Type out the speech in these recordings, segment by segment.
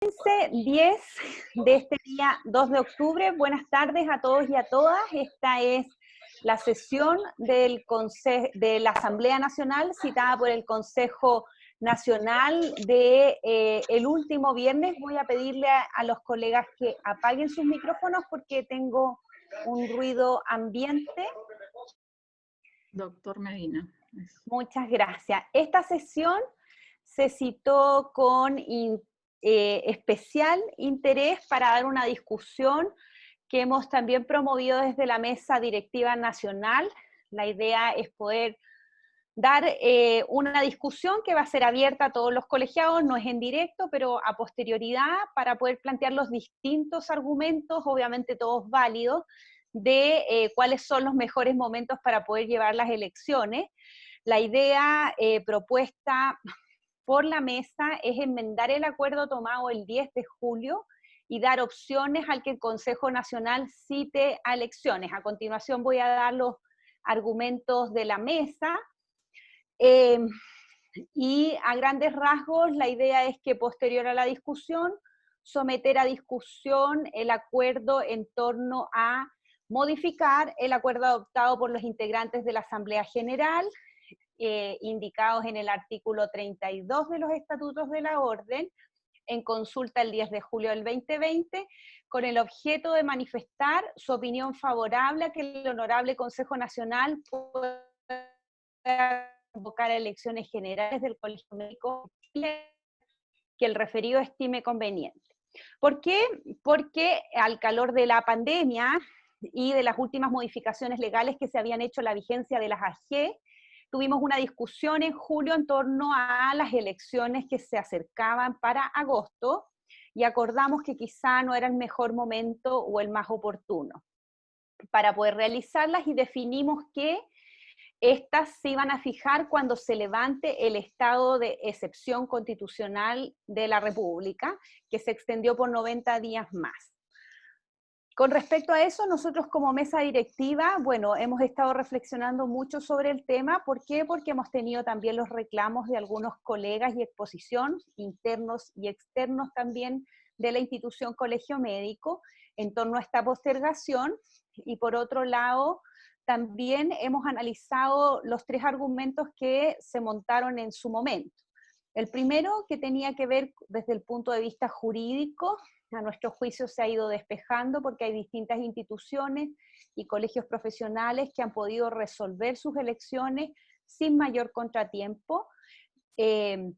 15:10 de este día 2 de octubre. Buenas tardes a todos y a todas. Esta es la sesión de la Asamblea Nacional citada por el Consejo Nacional el último viernes. Voy a pedirle a los colegas que apaguen sus micrófonos porque tengo un ruido ambiente. Doctor Medina. Muchas gracias. Esta sesión se citó con especial interés para dar una discusión que hemos también promovido desde la Mesa Directiva Nacional. La idea es poder dar una discusión que va a ser abierta a todos los colegiados, no es en directo, pero a posterioridad, para poder plantear los distintos argumentos, obviamente todos válidos, de cuáles son los mejores momentos para poder llevar las elecciones. La idea propuesta por la mesa es enmendar el acuerdo tomado el 10 de julio y dar opciones al que el Consejo Nacional cite a elecciones. A continuación voy a dar los argumentos de la mesa. Y a grandes rasgos la idea es que posterior a la discusión, someter a discusión el acuerdo en torno a modificar el acuerdo adoptado por los integrantes de la Asamblea General, indicados en el artículo 32 de los Estatutos de la Orden, en consulta el 10 de julio del 2020, con el objeto de manifestar su opinión favorable a que el Honorable Consejo Nacional pueda convocar elecciones generales del Colegio Médico que el referido estime conveniente. ¿Por qué? Porque al calor de la pandemia y de las últimas modificaciones legales que se habían hecho a la vigencia de las AG, tuvimos una discusión en julio en torno a las elecciones que se acercaban para agosto y acordamos que quizá no era el mejor momento o el más oportuno para poder realizarlas, y definimos que estas se iban a fijar cuando se levante el estado de excepción constitucional de la República, que se extendió por 90 días más. Con respecto a eso, nosotros como mesa directiva, bueno, hemos estado reflexionando mucho sobre el tema. ¿Por qué? Porque hemos tenido también los reclamos de algunos colegas y exposición, internos y externos también, de la institución Colegio Médico, en torno a esta postergación. Y por otro lado, también hemos analizado los tres argumentos que se montaron en su momento. El primero, que tenía que ver desde el punto de vista jurídico, a nuestro juicio se ha ido despejando porque hay distintas instituciones y colegios profesionales que han podido resolver sus elecciones sin mayor contratiempo,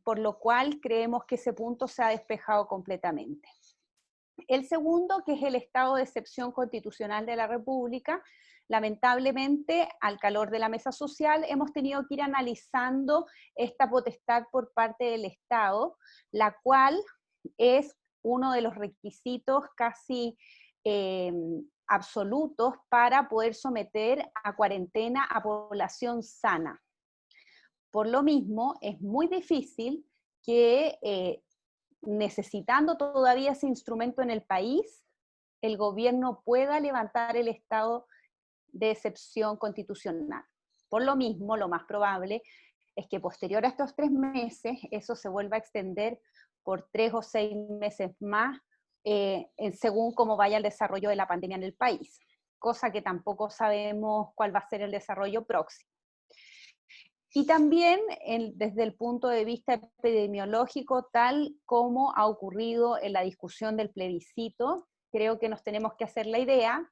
por lo cual creemos que ese punto se ha despejado completamente. El segundo, que es el estado de excepción constitucional de la República, lamentablemente, al calor de la mesa social, hemos tenido que ir analizando esta potestad por parte del Estado, la cual es uno de los requisitos casi absolutos para poder someter a cuarentena a población sana. Por lo mismo, es muy difícil que, necesitando todavía ese instrumento en el país, el gobierno pueda levantar el estado de excepción constitucional. Por lo mismo, lo más probable es que posterior a estos 3 meses, eso se vuelva a extender por 3 o 6 meses más, según cómo vaya el desarrollo de la pandemia en el país, cosa que tampoco sabemos cuál va a ser el desarrollo próximo. Y también desde el punto de vista epidemiológico, tal como ha ocurrido en la discusión del plebiscito, creo que nos tenemos que hacer la idea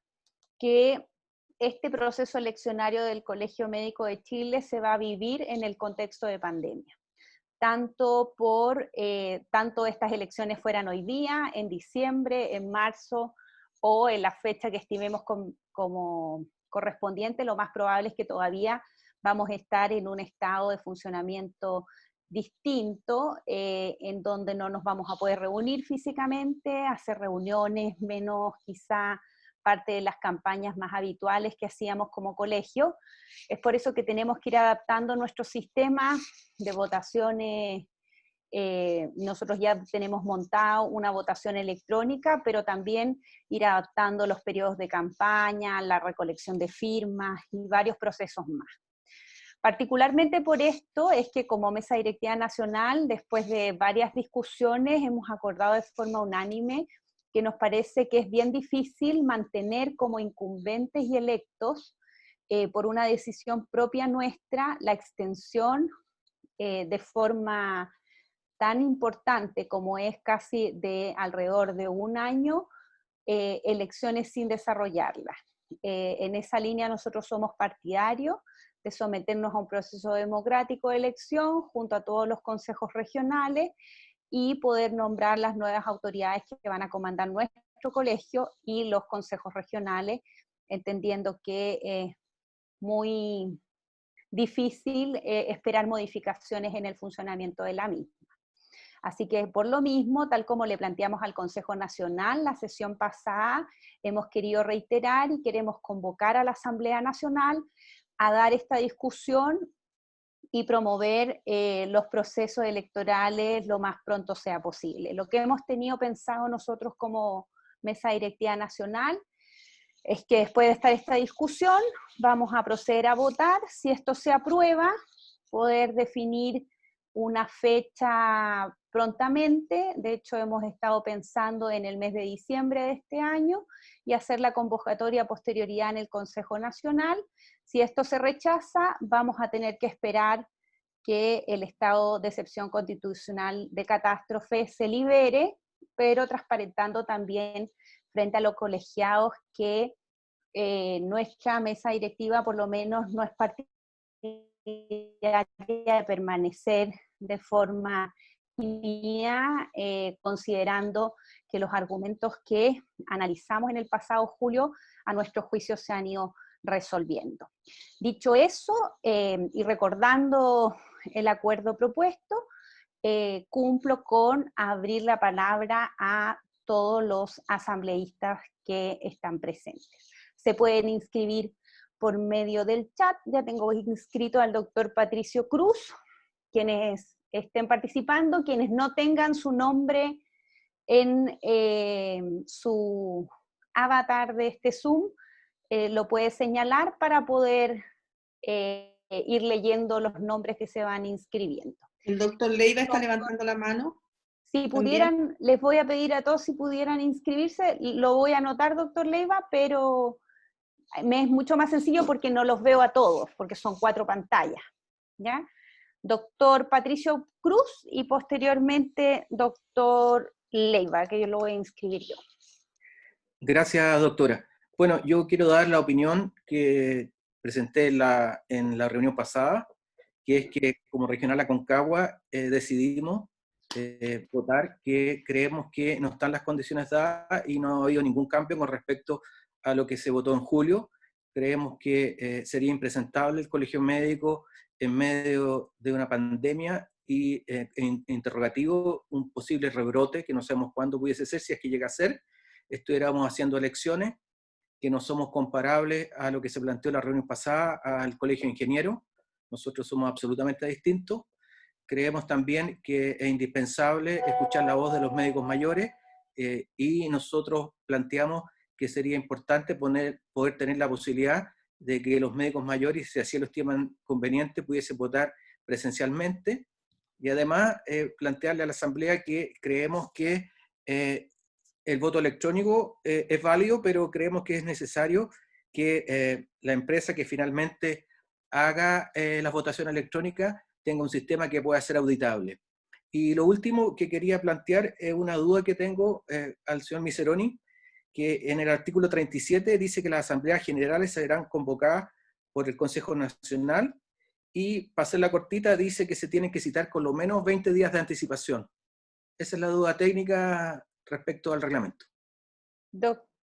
que este proceso eleccionario del Colegio Médico de Chile se va a vivir en el contexto de pandemia. Tanto estas elecciones fueran hoy día, en diciembre, en marzo, o en la fecha que estimemos como correspondiente, lo más probable es que todavía vamos a estar en un estado de funcionamiento distinto, en donde no nos vamos a poder reunir físicamente, hacer reuniones menos quizá parte de las campañas más habituales que hacíamos como colegio. Es por eso que tenemos que ir adaptando nuestro sistema de votaciones. Nosotros ya tenemos montado una votación electrónica, pero también ir adaptando los periodos de campaña, la recolección de firmas y varios procesos más. Particularmente por esto es que como Mesa Directiva Nacional, después de varias discusiones, hemos acordado de forma unánime que nos parece que es bien difícil mantener como incumbentes y electos, por una decisión propia nuestra, la extensión de forma tan importante como es casi de alrededor de un año, elecciones sin desarrollarlas. En esa línea nosotros somos partidarios de someternos a un proceso democrático de elección junto a todos los consejos regionales y poder nombrar las nuevas autoridades que van a comandar nuestro colegio y los consejos regionales, entendiendo que es muy difícil esperar modificaciones en el funcionamiento de la misma. Así que por lo mismo, tal como le planteamos al Consejo Nacional la sesión pasada, hemos querido reiterar y queremos convocar a la Asamblea Nacional a dar esta discusión y promover los procesos electorales lo más pronto sea posible. Lo que hemos tenido pensado nosotros como Mesa Directiva Nacional es que después de estar esta discusión vamos a proceder a votar. Si esto se aprueba, poder definir una fecha prontamente. De hecho, hemos estado pensando en el mes de diciembre de este año y hacer la convocatoria a posterioridad en el Consejo Nacional. Si esto se rechaza, vamos a tener que esperar que el estado de excepción constitucional de catástrofe se libere, pero transparentando también frente a los colegiados que nuestra mesa directiva por lo menos no es partidaria de permanecer de forma indefinida, considerando que los argumentos que analizamos en el pasado julio a nuestro juicio se han ido resolviendo. Dicho eso, y recordando el acuerdo propuesto, cumplo con abrir la palabra a todos los asambleístas que están presentes. Se pueden inscribir por medio del chat. Ya tengo inscrito al doctor Patricio Cruz. Quienes estén participando, quienes no tengan su nombre en su avatar de este Zoom, lo puede señalar para poder ir leyendo los nombres que se van inscribiendo. El doctor Leiva está levantando la mano. Si pudieran, les voy a pedir a todos si pudieran inscribirse, lo voy a anotar, doctor Leiva, pero me es mucho más sencillo porque no los veo a todos, porque son 4 pantallas, ¿ya? Doctor Patricio Cruz y posteriormente doctor Leiva, que yo lo voy a inscribir yo. Gracias, doctora. Bueno, yo quiero dar la opinión que presenté en la reunión pasada, que es que como Regional Aconcagua decidimos votar que creemos que no están las condiciones dadas y no ha habido ningún cambio con respecto a lo que se votó en julio. Creemos que sería impresentable el colegio médico en medio de una pandemia y interrogativo, un posible rebrote que no sabemos cuándo pudiese ser, si es que llega a ser. Estuviéramos haciendo elecciones que no somos comparables a lo que se planteó en la reunión pasada al colegio de ingenieros. Nosotros somos absolutamente distintos. Creemos también que es indispensable escuchar la voz de los médicos mayores y nosotros planteamos que sería importante poder tener la posibilidad de que los médicos mayores, si así lo estiman conveniente, pudiesen votar presencialmente. Y además plantearle a la Asamblea que creemos que el voto electrónico es válido, pero creemos que es necesario que la empresa que finalmente haga la votación electrónica tenga un sistema que pueda ser auditable. Y lo último que quería plantear es una duda que tengo al señor Miseroni, que en el artículo 37 dice que las asambleas generales serán convocadas por el Consejo Nacional y, para hacer la cortita, dice que se tienen que citar con lo menos 20 días de anticipación. Esa es la duda técnica respecto al reglamento.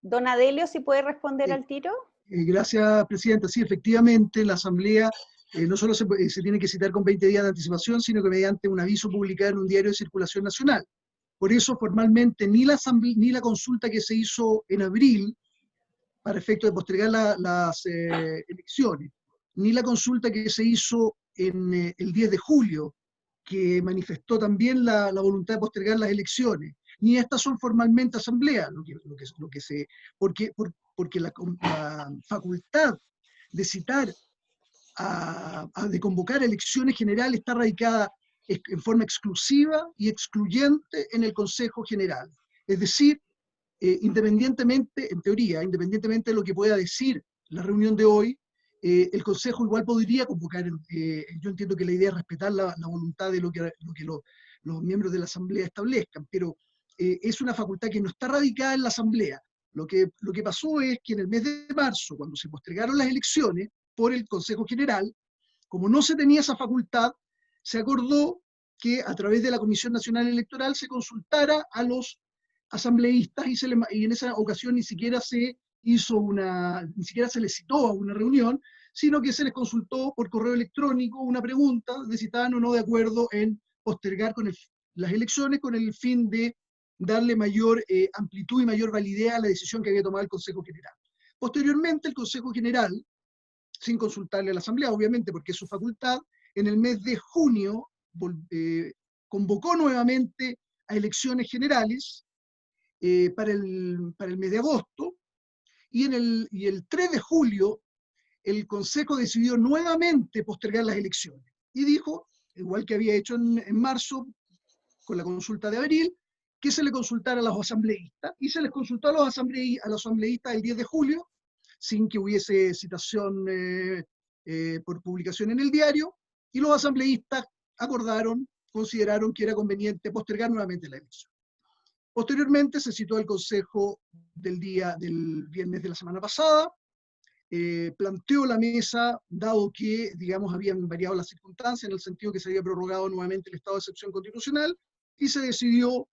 Don Adelio, ¿si puede responder al tiro? Gracias, Presidenta. Sí, efectivamente, la Asamblea no solo se tiene que citar con 20 días de anticipación, sino que mediante un aviso publicado en un diario de circulación nacional. Por eso, formalmente, ni la consulta que se hizo en abril, para efecto de postergar las elecciones, ni la consulta que se hizo en el 10 de julio, que manifestó también la voluntad de postergar las elecciones, ni estas son formalmente asambleas, porque la facultad de citar de convocar elecciones generales está radicada en forma exclusiva y excluyente en el Consejo General. Es decir, independientemente, en teoría, independientemente de lo que pueda decir la reunión de hoy, el Consejo igual podría convocar, yo entiendo que la idea es respetar la voluntad de lo que los miembros de la Asamblea establezcan, pero es una facultad que no está radicada en la Asamblea. Lo que pasó es que en el mes de marzo, cuando se postergaron las elecciones por el Consejo General, como no se tenía esa facultad, se acordó que a través de la Comisión Nacional Electoral se consultara a los asambleístas y en esa ocasión ni siquiera se les citó a una reunión, sino que se les consultó por correo electrónico una pregunta de si estaban o no de acuerdo en postergar las elecciones con el fin de darle mayor amplitud y mayor validez a la decisión que había tomado el Consejo General. Posteriormente, el Consejo General, sin consultarle a la Asamblea, obviamente, porque es su facultad, en el mes de junio convocó nuevamente a elecciones generales para el mes de agosto, y el 3 de julio el Consejo decidió nuevamente postergar las elecciones, y dijo, igual que había hecho en marzo, con la consulta de abril, que se le consultara a los asambleístas, y se les consultó a los asambleístas el 10 de julio, sin que hubiese citación por publicación en el diario, y los asambleístas consideraron que era conveniente postergar nuevamente la elección. Posteriormente se citó al Consejo del viernes de la semana pasada, planteó la mesa, dado que, digamos, habían variado las circunstancias, en el sentido que se había prorrogado nuevamente el estado de excepción constitucional, y se decidió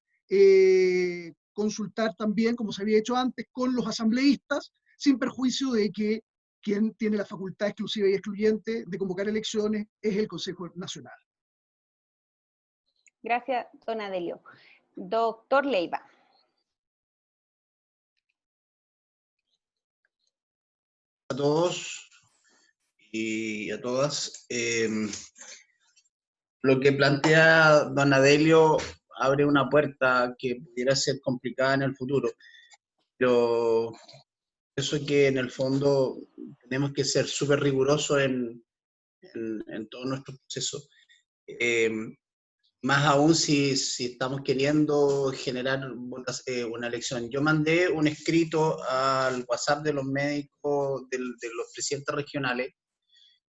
consultar también, como se había hecho antes, con los asambleístas, sin perjuicio de que quien tiene la facultad exclusiva y excluyente de convocar elecciones es el Consejo Nacional. Gracias, don Adelio. Doctor Leiva. A todos y a todas. Lo que plantea don Adelio abre una puerta que pudiera ser complicada en el futuro, pero eso es que en el fondo tenemos que ser súper rigurosos en todo nuestro proceso. Más aún si estamos queriendo generar una elección. Yo mandé un escrito al WhatsApp de los médicos, de los presidentes regionales,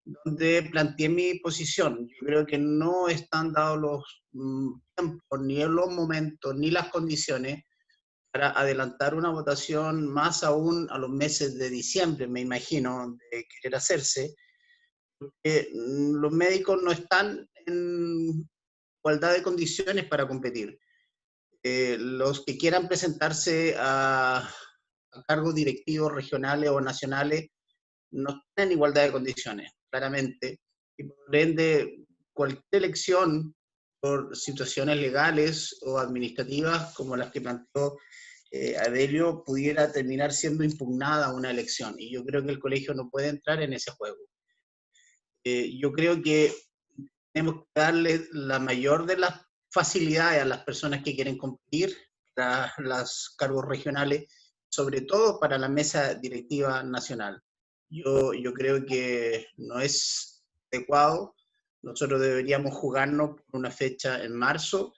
donde planteé mi posición. Yo creo que no están dados los tiempos, ni los momentos, ni las condiciones para adelantar una votación, más aún a los meses de diciembre, me imagino, de querer hacerse, porque los médicos no están en igualdad de condiciones para competir. Los que quieran presentarse a cargos directivos regionales o nacionales no están en igualdad de condiciones, claramente, y por ende cualquier elección por situaciones legales o administrativas como las que planteó Adelio pudiera terminar siendo impugnada una elección, y yo creo que el colegio no puede entrar en ese juego. Yo creo que tenemos que darle la mayor de las facilidades a las personas que quieren competir para los cargos regionales, sobre todo para la mesa directiva nacional. Yo creo que no es adecuado. Nosotros deberíamos jugarnos por una fecha en marzo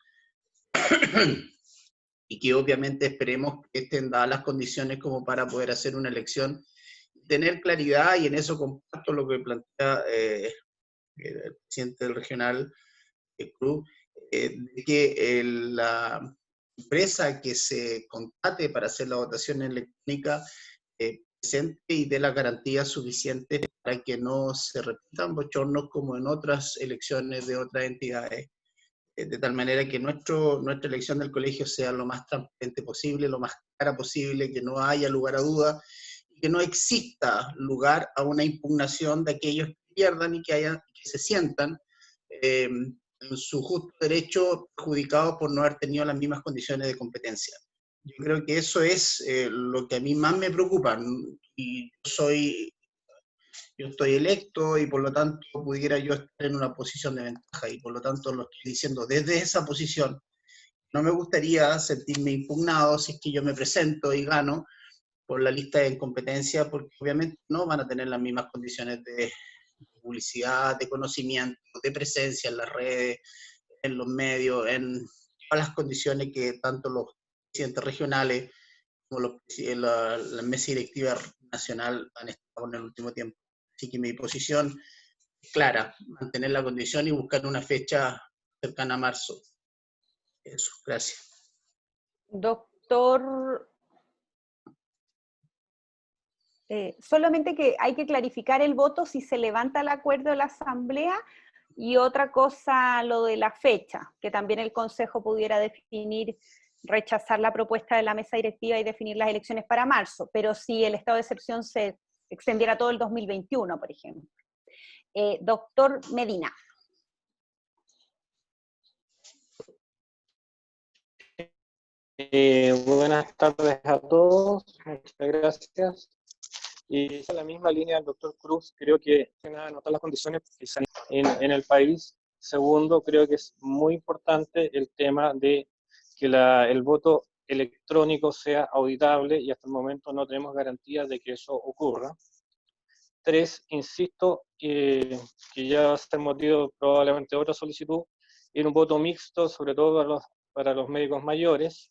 y que obviamente esperemos que estén dadas las condiciones como para poder hacer una elección, tener claridad, y en eso comparto lo que plantea el presidente del regional, Cruz, de que la empresa que se contrate para hacer la votación electrónica presente y dé las garantías suficientes para que no se repitan bochornos como en otras elecciones de otras entidades, de tal manera que nuestra elección del colegio sea lo más transparente posible, lo más clara posible, que no haya lugar a duda, y que no exista lugar a una impugnación de aquellos que pierdan y que se sientan en su justo derecho perjudicados por no haber tenido las mismas condiciones de competencia. Yo creo que eso es lo que a mí más me preocupa, y yo estoy electo y por lo tanto pudiera yo estar en una posición de ventaja, y por lo tanto lo estoy diciendo desde esa posición. No me gustaría sentirme impugnado si es que yo me presento y gano por la lista de incompetencia, porque obviamente no van a tener las mismas condiciones de publicidad, de conocimiento, de presencia en las redes, en los medios, en todas las condiciones que tanto los presidentes regionales como la mesa directiva nacional han estado en el último tiempo. Así que mi posición es clara, mantener la condición y buscar una fecha cercana a marzo. Eso, gracias. Doctor, solamente que hay que clarificar el voto si se levanta el acuerdo de la Asamblea, y otra cosa, lo de la fecha, que también el Consejo pudiera definir, rechazar la propuesta de la mesa directiva y definir las elecciones para marzo, pero si el estado de excepción se extendiera todo el 2021, por ejemplo. Doctor Medina. Buenas tardes a todos, muchas gracias. Y en la misma línea del doctor Cruz, creo que anotar las condiciones en el país. Segundo, creo que es muy importante el tema de que el voto electrónico sea auditable, y hasta el momento no tenemos garantías de que eso ocurra. 3, insisto, que ya va a ser motivo probablemente otra solicitud, en un voto mixto, sobre todo para los médicos mayores.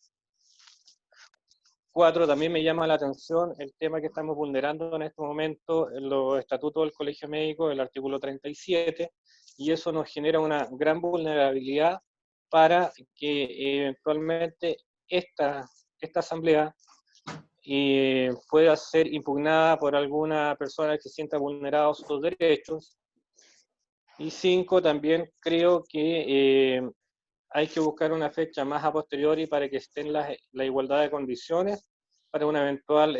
4, también me llama la atención el tema que estamos vulnerando en este momento en los estatutos del Colegio Médico, el artículo 37, y eso nos genera una gran vulnerabilidad para que eventualmente esta asamblea pueda ser impugnada por alguna persona que se sienta vulnerados sus derechos. Y 5, también creo que hay que buscar una fecha más a posteriori para que estén la igualdad de condiciones para una eventual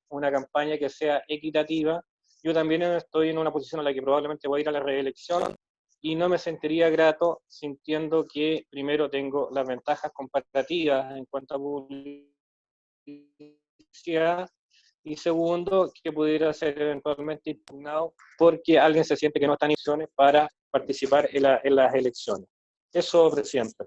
una campaña que sea equitativa. Yo también estoy en una posición en la que probablemente voy a ir a la reelección, y no me sentiría grato sintiendo que primero tengo las ventajas comparativas en cuanto a publicidad, y segundo, que pudiera ser eventualmente impugnado porque alguien se siente que no está en condiciones para participar en las elecciones. Eso, presidente.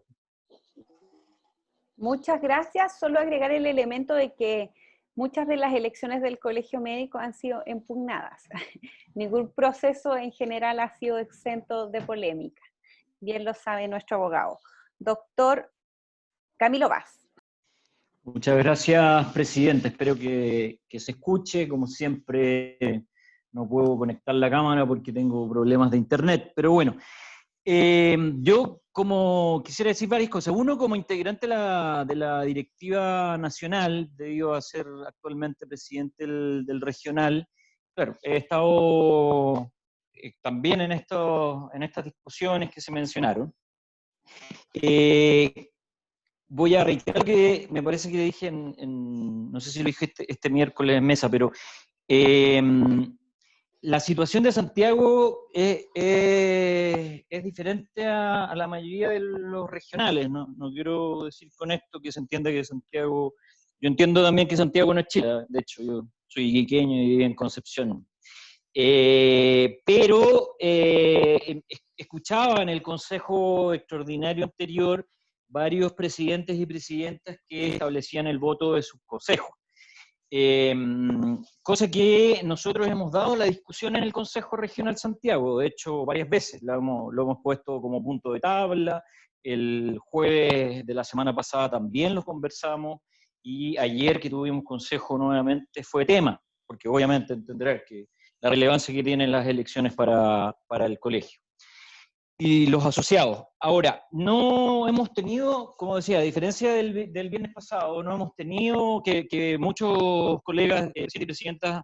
Muchas gracias. Solo agregar el elemento de que muchas de las elecciones del Colegio Médico han sido impugnadas. Ningún proceso en general ha sido exento de polémica. Bien lo sabe nuestro abogado. Doctor Camilo Vaz. Muchas gracias, presidente. Espero que se escuche. Como siempre, no puedo conectar la cámara porque tengo problemas de internet, pero bueno. Yo quisiera decir varias cosas. Uno, como integrante de la directiva nacional, debido a ser actualmente presidente del regional, claro, he estado también en estas discusiones que se mencionaron. Voy a reiterar que me parece que dije no sé si lo dije este miércoles en mesa, pero la situación de Santiago es diferente a la mayoría de los regionales. No quiero decir con esto que se entienda que Santiago... Yo entiendo también que Santiago no es Chile. De hecho, yo soy iquiqueño y vivo en Concepción. Pero escuchaba en el Consejo Extraordinario anterior varios presidentes y presidentas que establecían el voto de sus consejos. Cosa que nosotros hemos dado la discusión en el Consejo Regional Santiago, de hecho varias veces lo hemos puesto como punto de tabla. El jueves de la semana pasada también lo conversamos, y ayer que tuvimos consejo nuevamente fue tema, porque obviamente entenderán que la relevancia que tienen las elecciones para el colegio y los asociados. Ahora, no hemos tenido, como decía, a diferencia del viernes pasado, no hemos tenido que muchos colegas, presidentes y presidentas,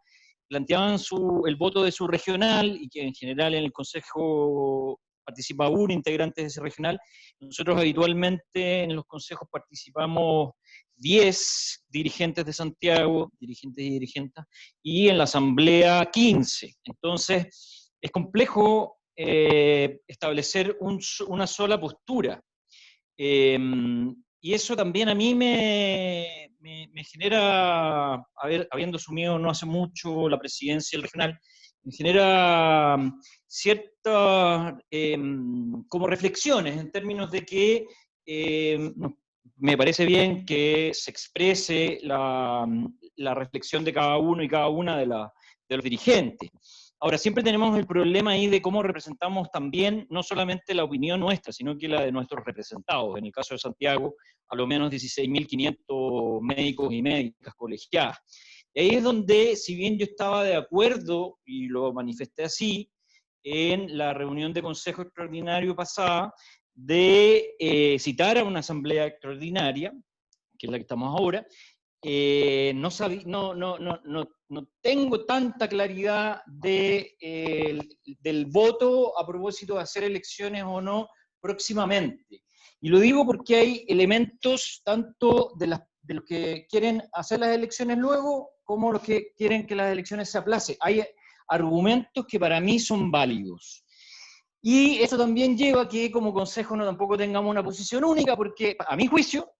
planteaban el voto de su regional, y que en general en el consejo participa un integrante de ese regional. Nosotros habitualmente en los consejos participamos 10 dirigentes de Santiago, dirigentes y dirigentas, y en la asamblea 15. Entonces, es complejo establecer una sola postura. Y eso también a mí me genera, habiendo asumido no hace mucho la presidencia del regional, me genera ciertas como reflexiones en términos de que me parece bien que se exprese la reflexión de cada uno y cada una de los dirigentes. Ahora, siempre tenemos el problema ahí de cómo representamos también, no solamente la opinión nuestra, sino que la de nuestros representados. En el caso de Santiago, a lo menos 16.500 médicos y médicas colegiadas. Y ahí es donde, si bien yo estaba de acuerdo, y lo manifesté así, en la reunión de Consejo Extraordinario pasada, de citar a una asamblea extraordinaria, que es la que estamos ahora, no tengo tanta claridad del voto a propósito de hacer elecciones o no próximamente. Y lo digo porque hay elementos tanto de los que quieren hacer las elecciones luego, como los que quieren que las elecciones se aplacen. Hay argumentos que para mí son válidos. Y eso también lleva a que como consejo no tampoco tengamos una posición única, porque a mi juicio,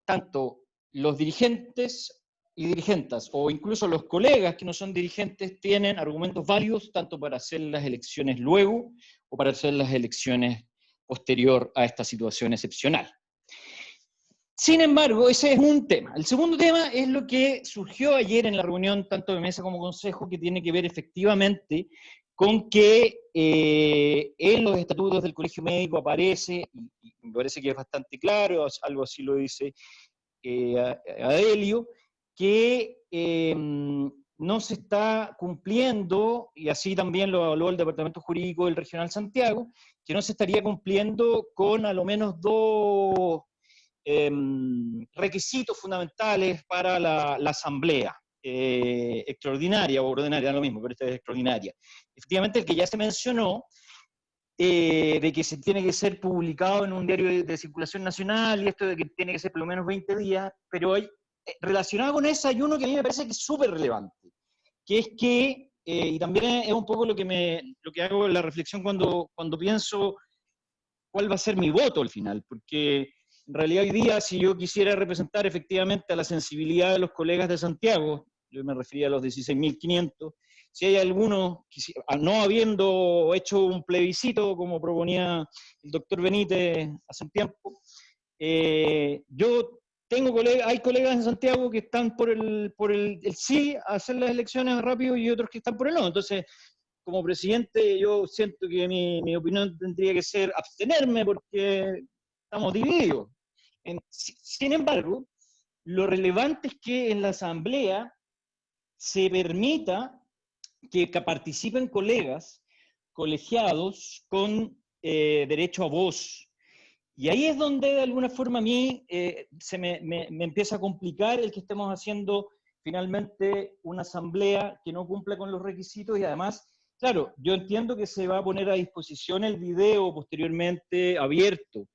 tanto los dirigentes y dirigentas, o incluso los colegas que no son dirigentes, tienen argumentos válidos tanto para hacer las elecciones luego o para hacer las elecciones posterior a esta situación excepcional. Sin embargo, ese es un tema. El segundo tema es lo que surgió ayer en la reunión tanto de mesa como consejo, que tiene que ver efectivamente con que en los estatutos del Colegio Médico aparece, y me parece que es bastante claro, algo así lo dice Adelio, que no se está cumpliendo, y así también lo evaluó el Departamento Jurídico del Regional Santiago, que no se estaría cumpliendo con a lo menos dos requisitos fundamentales para la asamblea extraordinaria o ordinaria, lo mismo, pero esta es extraordinaria. Efectivamente, el que ya se mencionó, de que se tiene que ser publicado en un diario de circulación nacional, y esto de que tiene que ser por lo menos 20 días, pero hay, relacionado con eso hay uno que a mí me parece que es súper relevante, que es que, y también es un poco lo que hago la reflexión cuando pienso cuál va a ser mi voto al final, porque en realidad hoy día, si yo quisiera representar efectivamente a la sensibilidad de los colegas de Santiago, yo me refería a los 16.500, si hay algunos, no habiendo hecho un plebiscito como proponía el doctor Benítez hace un tiempo, yo tengo hay colegas en Santiago que están por el sí a hacer las elecciones rápido y otros que están por el no. Entonces, como presidente, yo siento que mi opinión tendría que ser abstenerme porque estamos divididos. Sin embargo, lo relevante es que en la asamblea se permita que participen colegas colegiados con derecho a voz. Y ahí es donde de alguna forma a mí se me empieza a complicar el que estemos haciendo finalmente una asamblea que no cumpla con los requisitos, y además, claro, yo entiendo que se va a poner a disposición el video posteriormente abierto,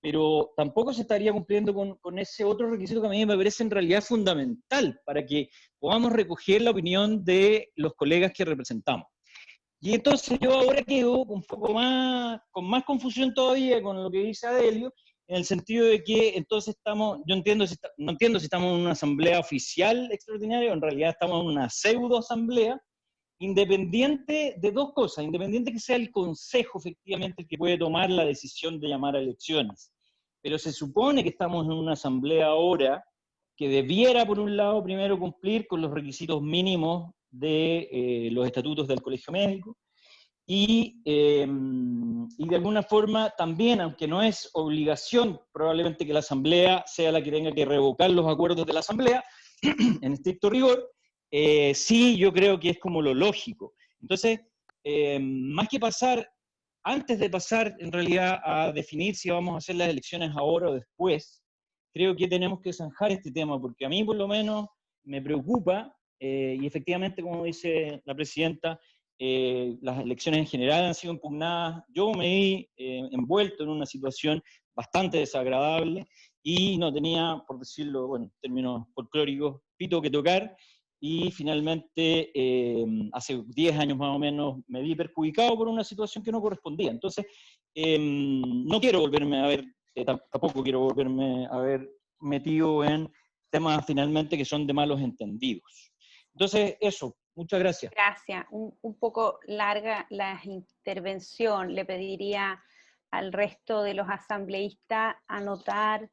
pero tampoco se estaría cumpliendo con ese otro requisito que a mí me parece en realidad fundamental para que podamos recoger la opinión de los colegas que representamos. Y entonces yo ahora quedo un poco más, con más confusión todavía con lo que dice Adelio, en el sentido de que entonces no entiendo si estamos en una asamblea oficial extraordinaria o en realidad estamos en una pseudo asamblea, independiente de dos cosas, independiente que sea el Consejo efectivamente el que puede tomar la decisión de llamar a elecciones. Pero se supone que estamos en una asamblea ahora que debiera, por un lado, primero cumplir con los requisitos mínimos de los estatutos del Colegio Médico, y de alguna forma también, aunque no es obligación probablemente que la Asamblea sea la que tenga que revocar los acuerdos de la Asamblea, en estricto rigor, sí yo creo que es como lo lógico. Entonces, más que antes de pasar en realidad a definir si vamos a hacer las elecciones ahora o después, creo que tenemos que zanjar este tema, porque a mí por lo menos me preocupa, y efectivamente, como dice la presidenta, las elecciones en general han sido impugnadas. Yo me vi envuelto en una situación bastante desagradable y no tenía, por decirlo, bueno, en términos folclóricos, pito que tocar, y finalmente hace 10 años más o menos me vi perjudicado por una situación que no correspondía. Entonces, no quiero volverme a ver, tampoco quiero volverme a ver metido en temas finalmente que son de malos entendidos. Entonces, eso, muchas gracias. Gracias. Un poco larga la intervención. Le pediría al resto de los asambleístas anotar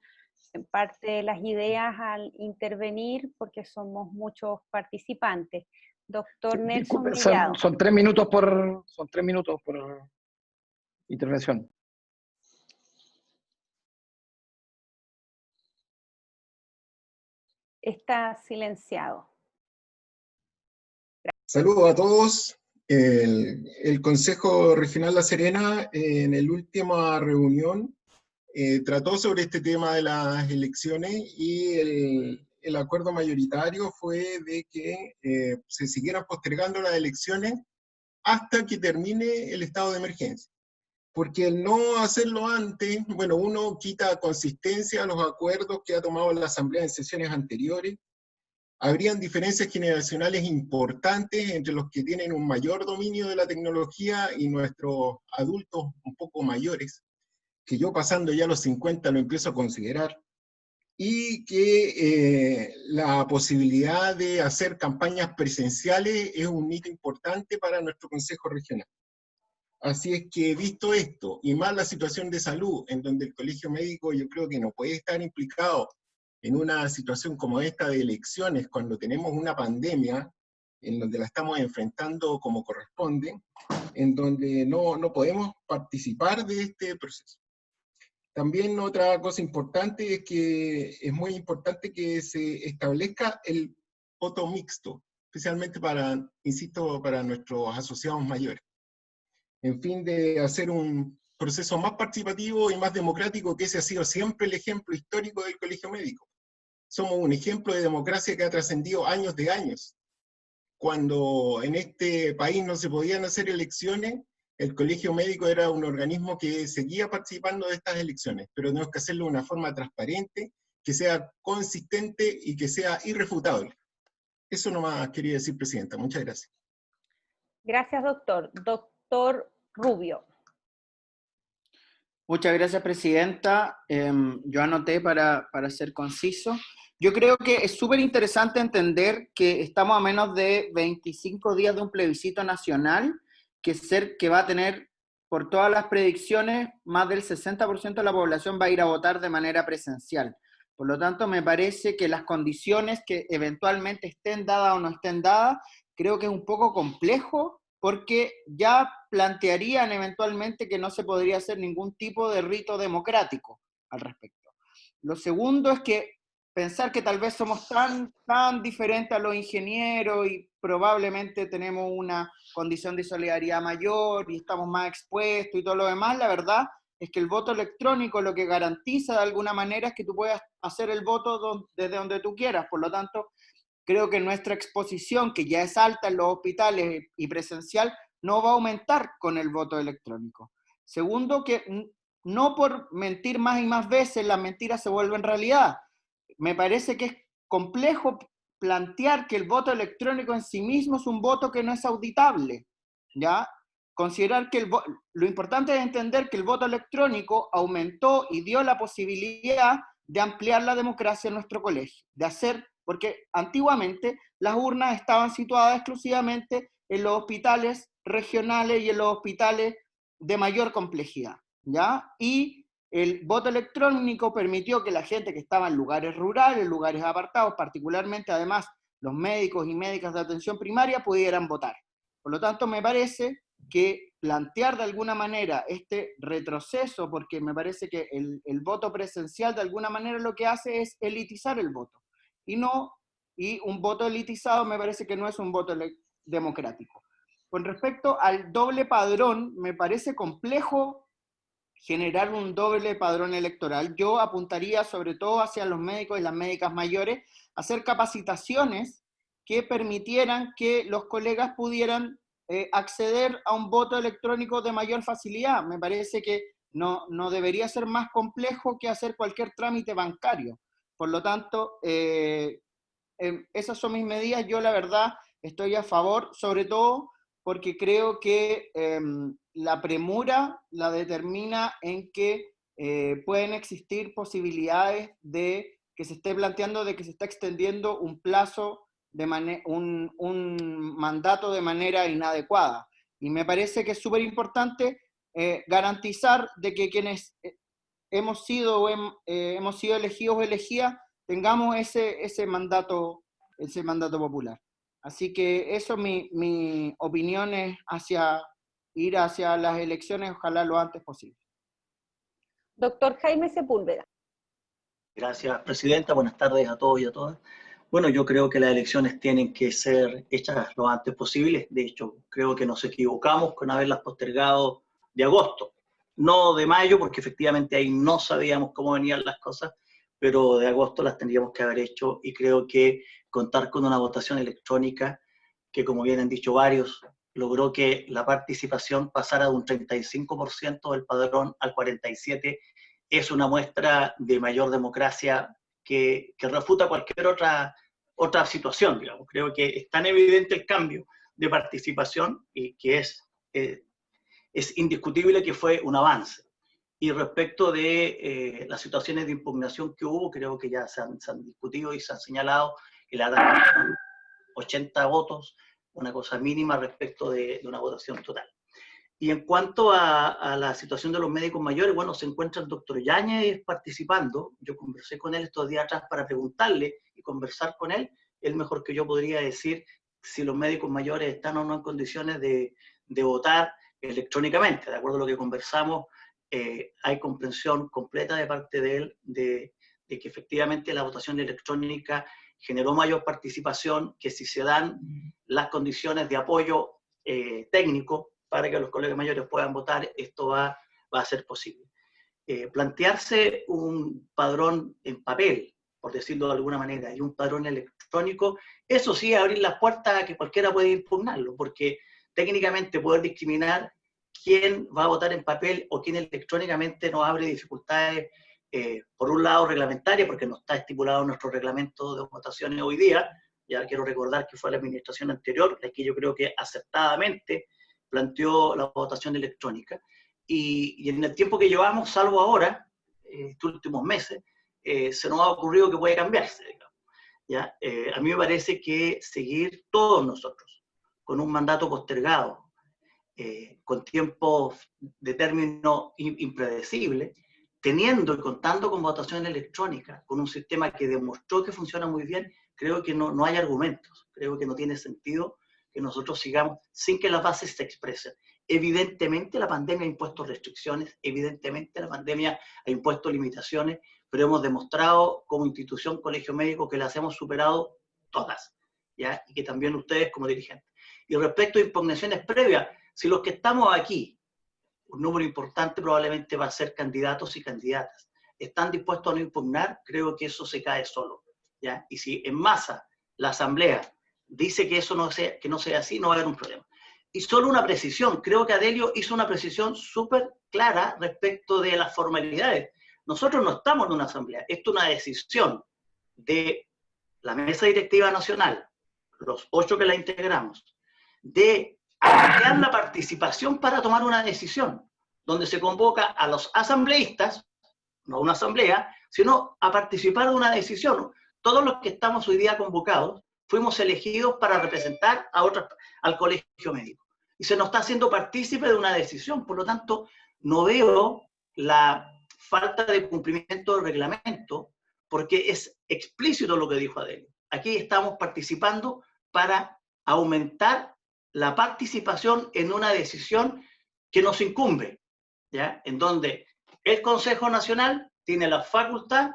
en parte de las ideas al intervenir, porque somos muchos participantes. Doctor Nelson Disculpe, Mellado. son 3 minutos por intervención. Está silenciado. Saludos a todos. El Consejo Regional La Serena, en la última reunión, trató sobre este tema de las elecciones y el acuerdo mayoritario fue de que se siguieran postergando las elecciones hasta que termine el estado de emergencia. Porque el no hacerlo antes, bueno, uno quita consistencia a los acuerdos que ha tomado la Asamblea en sesiones anteriores. Habrían diferencias generacionales importantes entre los que tienen un mayor dominio de la tecnología y nuestros adultos un poco mayores, que yo pasando ya los 50 lo empiezo a considerar, y que la posibilidad de hacer campañas presenciales es un hito importante para nuestro Consejo Regional. Así es que, visto esto, y más la situación de salud, en donde el Colegio Médico yo creo que no puede estar implicado en una situación como esta de elecciones, cuando tenemos una pandemia, en donde la estamos enfrentando como corresponde, en donde no podemos participar de este proceso. También otra cosa importante es que es muy importante que se establezca el voto mixto, especialmente para, insisto, para nuestros asociados mayores, en fin de hacer un proceso más participativo y más democrático, que ese ha sido siempre el ejemplo histórico del Colegio Médico. Somos un ejemplo de democracia que ha trascendido años de años. Cuando en este país no se podían hacer elecciones, el Colegio Médico era un organismo que seguía participando de estas elecciones, pero tenemos que hacerlo de una forma transparente, que sea consistente y que sea irrefutable. Eso nomás quería decir, Presidenta. Muchas gracias. Gracias, doctor. Doctor Rubio. Muchas gracias, Presidenta. Yo anoté para ser conciso. Yo creo que es súper interesante entender que estamos a menos de 25 días de un plebiscito nacional que va a tener, por todas las predicciones, más del 60% de la población va a ir a votar de manera presencial. Por lo tanto, me parece que las condiciones que eventualmente estén dadas o no estén dadas, creo que es un poco complejo, porque ya plantearían eventualmente que no se podría hacer ningún tipo de rito democrático al respecto. Lo segundo es que pensar que tal vez somos tan diferentes a los ingenieros y probablemente tenemos una condición de solidaridad mayor y estamos más expuestos y todo lo demás, la verdad es que el voto electrónico lo que garantiza de alguna manera es que tú puedas hacer el voto desde donde tú quieras. Por lo tanto, creo que nuestra exposición, que ya es alta en los hospitales y presencial, no va a aumentar con el voto electrónico. Segundo, que no por mentir más y más veces las mentiras se vuelven realidad. Me parece que es complejo plantear que el voto electrónico en sí mismo es un voto que no es auditable, ¿ya? Considerar que lo importante es entender que el voto electrónico aumentó y dio la posibilidad de ampliar la democracia en nuestro colegio, de hacer, porque antiguamente las urnas estaban situadas exclusivamente en los hospitales regionales y en los hospitales de mayor complejidad, ¿ya? Y el voto electrónico permitió que la gente que estaba en lugares rurales, lugares apartados, particularmente además los médicos y médicas de atención primaria, pudieran votar. Por lo tanto, me parece que plantear de alguna manera este retroceso, porque me parece que el voto presencial de alguna manera lo que hace es elitizar el voto. Y un voto elitizado me parece que no es un voto democrático. Con respecto al doble padrón, me parece complejo generar un doble padrón electoral. Yo apuntaría sobre todo hacia los médicos y las médicas mayores, a hacer capacitaciones que permitieran que los colegas pudieran acceder a un voto electrónico de mayor facilidad. Me parece que no debería ser más complejo que hacer cualquier trámite bancario. Por lo tanto, esas son mis medidas. Yo la verdad estoy a favor, sobre todo porque creo que la premura la determina en que pueden existir posibilidades de que se esté planteando de que se está extendiendo un plazo, un mandato de manera inadecuada. Y me parece que es súper importante garantizar de que quienes hemos sido elegidos o elegidas tengamos ese mandato popular. Así que eso mi opinión es ir hacia las elecciones, ojalá lo antes posible. Doctor Jaime Sepúlveda. Gracias, Presidenta. Buenas tardes a todos y a todas. Bueno, yo creo que las elecciones tienen que ser hechas lo antes posible. De hecho, creo que nos equivocamos con haberlas postergado de agosto. No de mayo, porque efectivamente ahí no sabíamos cómo venían las cosas, pero de agosto las tendríamos que haber hecho, y creo que contar con una votación electrónica que, como bien han dicho varios, logró que la participación pasara de un 35% del padrón al 47%, es una muestra de mayor democracia que refuta cualquier otra situación, digamos. Creo que es tan evidente el cambio de participación y que es indiscutible que fue un avance. Y respecto de las situaciones de impugnación que hubo, creo que ya se han discutido y se han señalado que la dan 80 votos, una cosa mínima respecto de una votación total. Y en cuanto a la situación de los médicos mayores, bueno, se encuentra el doctor Yáñez participando. Yo conversé con él estos días atrás para preguntarle y conversar con él. Él mejor que yo podría decir si los médicos mayores están o no en condiciones de votar electrónicamente. De acuerdo a lo que conversamos, hay comprensión completa de parte de él de que efectivamente la votación electrónica generó mayor participación, que si se dan las condiciones de apoyo técnico para que los colegas mayores puedan votar, esto va a ser posible. Plantearse un padrón en papel, por decirlo de alguna manera, y un padrón electrónico, eso sí, abrir las puertas a que cualquiera puede impugnarlo, porque técnicamente poder discriminar quién va a votar en papel o quién electrónicamente nos abre dificultades, por un lado reglamentarias, porque no está estipulado en nuestro reglamento de votaciones hoy día. Ya quiero recordar que fue la administración anterior la que yo creo que acertadamente planteó la votación electrónica, y en el tiempo que llevamos, salvo ahora, estos últimos meses, se nos ha ocurrido que puede cambiarse, digamos. ¿Ya? A mí me parece que seguir todos nosotros con un mandato postergado, con tiempos de término impredecible, teniendo y contando con votación electrónica, con un sistema que demostró que funciona muy bien, creo que no hay argumentos, creo que no tiene sentido que nosotros sigamos sin que las bases se expresen. Evidentemente la pandemia ha impuesto restricciones, evidentemente la pandemia ha impuesto limitaciones, pero hemos demostrado como institución Colegio Médico que las hemos superado todas, ¿ya? Y que también ustedes como dirigentes. Y respecto a impugnaciones previas, si los que estamos aquí, un número importante probablemente va a ser candidatos y candidatas, están dispuestos a no impugnar, creo que eso se cae solo, ¿ya? Y si en masa la Asamblea dice que eso que no sea así, no va a haber un problema. Y solo una precisión, creo que Adelio hizo una precisión súper clara respecto de las formalidades. Nosotros no estamos en una asamblea, esto es una decisión de la Mesa Directiva Nacional, los 8 que la integramos, de ampliar la participación para tomar una decisión, donde se convoca a los asambleístas, no a una asamblea, sino a participar de una decisión. Todos los que estamos hoy día convocados fuimos elegidos para representar al Colegio Médico. Y se nos está haciendo partícipe de una decisión, por lo tanto, no veo la falta de cumplimiento del reglamento, porque es explícito lo que dijo Adelio. Aquí estamos participando para aumentar la participación en una decisión que nos incumbe, ¿ya? En donde el Consejo Nacional tiene la facultad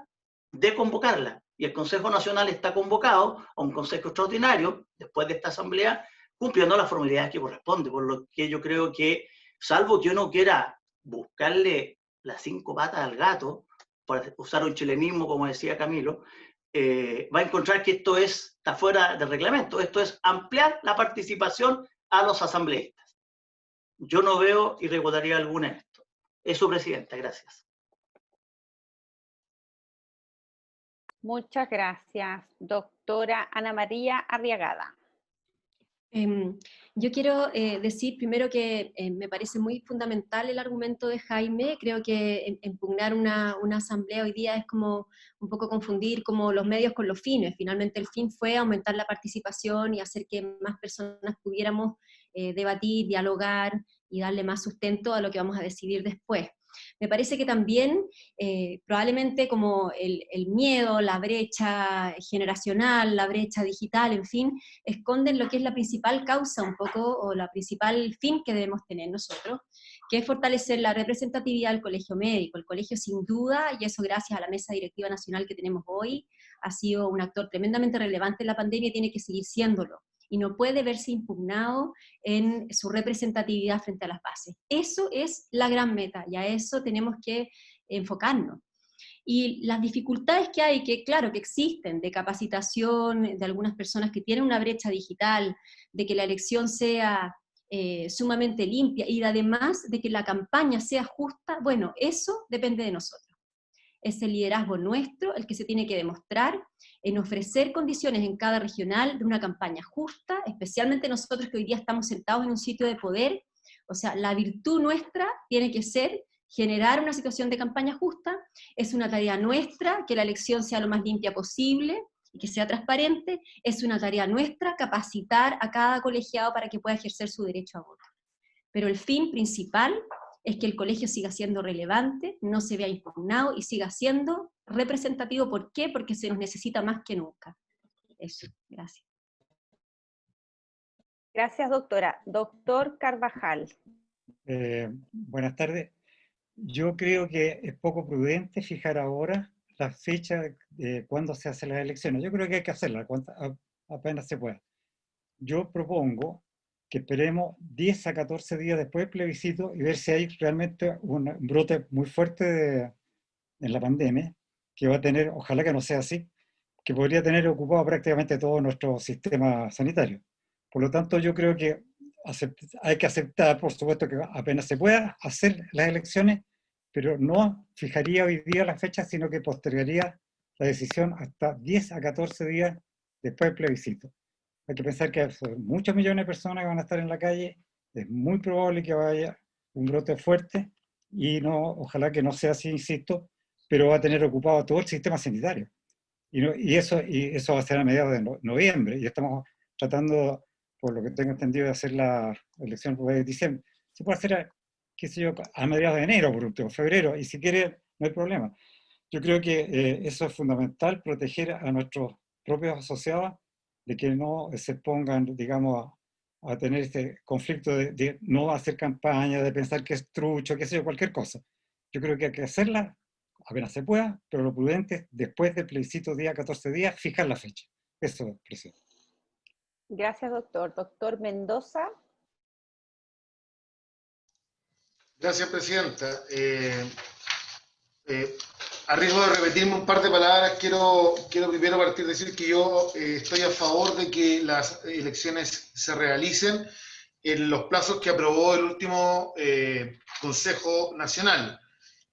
de convocarla, y el Consejo Nacional está convocado a un consejo extraordinario después de esta asamblea, cumpliendo las formalidades que corresponde, por lo que yo creo que, salvo que uno quiera buscarle las 5 patas al gato, para usar un chilenismo como decía Camilo, va a encontrar que esto está fuera del reglamento. Esto es ampliar la participación a los asambleístas. Yo no veo irregularidad alguna en esto. Eso, Presidenta, gracias. Muchas gracias, doctora Ana María Arriagada. Yo quiero decir primero que me parece muy fundamental el argumento de Jaime. Creo que impugnar una asamblea hoy día es como un poco confundir como los medios con los fines. Finalmente el fin fue aumentar la participación y hacer que más personas pudiéramos debatir, dialogar y darle más sustento a lo que vamos a decidir después. Me parece que también probablemente como el miedo, la brecha generacional, la brecha digital, en fin, esconden lo que es la principal causa un poco, o la principal fin que debemos tener nosotros, que es fortalecer la representatividad del colegio médico. El colegio sin duda, y eso gracias a la mesa directiva nacional que tenemos hoy, ha sido un actor tremendamente relevante en la pandemia y tiene que seguir siéndolo, y no puede verse impugnado en su representatividad frente a las bases. Eso es la gran meta, y a eso tenemos que enfocarnos. Y las dificultades que hay, que claro que existen, de capacitación de algunas personas que tienen una brecha digital, de que la elección sea sumamente limpia, y además de que la campaña sea justa, bueno, eso depende de nosotros. Es el liderazgo nuestro el que se tiene que demostrar en ofrecer condiciones en cada regional de una campaña justa, especialmente nosotros que hoy día estamos sentados en un sitio de poder. O sea, la virtud nuestra tiene que ser generar una situación de campaña justa. Es una tarea nuestra que la elección sea lo más limpia posible y que sea transparente. Es una tarea nuestra capacitar a cada colegiado para que pueda ejercer su derecho a voto. Pero el fin principal es que el colegio siga siendo relevante, no se vea impugnado y siga siendo representativo. ¿Por qué? Porque se nos necesita más que nunca. Eso, gracias. Gracias, doctora. Doctor Carvajal. Buenas tardes. Yo creo que es poco prudente fijar ahora la fecha de cuándo se hacen las elecciones. Yo creo que hay que hacerlas apenas se pueda. Yo propongo que esperemos 10 a 14 días después del plebiscito y ver si hay realmente un brote muy fuerte en la pandemia, que va a tener, ojalá que no sea así, que podría tener ocupado prácticamente todo nuestro sistema sanitario. Por lo tanto, yo creo que hay que aceptar, por supuesto, que apenas se pueda hacer las elecciones, pero no fijaría hoy día la fecha, sino que postergaría la decisión hasta 10 a 14 días después del plebiscito. Hay que pensar que hay muchos millones de personas que van a estar en la calle, es muy probable que vaya un brote fuerte, y no, ojalá que no sea así, insisto, pero va a tener ocupado todo el sistema sanitario. Y eso va a ser a mediados de noviembre, y estamos tratando, por lo que tengo entendido, de hacer la elección de diciembre. Se puede hacer, qué sé yo, a mediados de enero, por último, febrero, y si quiere, no hay problema. Yo creo que eso es fundamental, proteger a nuestros propios asociados, de que no se pongan, digamos, a tener este conflicto de no hacer campaña, de pensar que es trucho, qué sé yo, cualquier cosa. Yo creo que hay que hacerla apenas se pueda, pero lo prudente es, después del plebiscito, día 14 días, fijar la fecha. Eso, presidente. Gracias, doctor. Doctor Mendoza. Gracias, presidenta. A riesgo de repetirme un par de palabras, quiero primero partir de decir que yo estoy a favor de que las elecciones se realicen en los plazos que aprobó el último Consejo Nacional.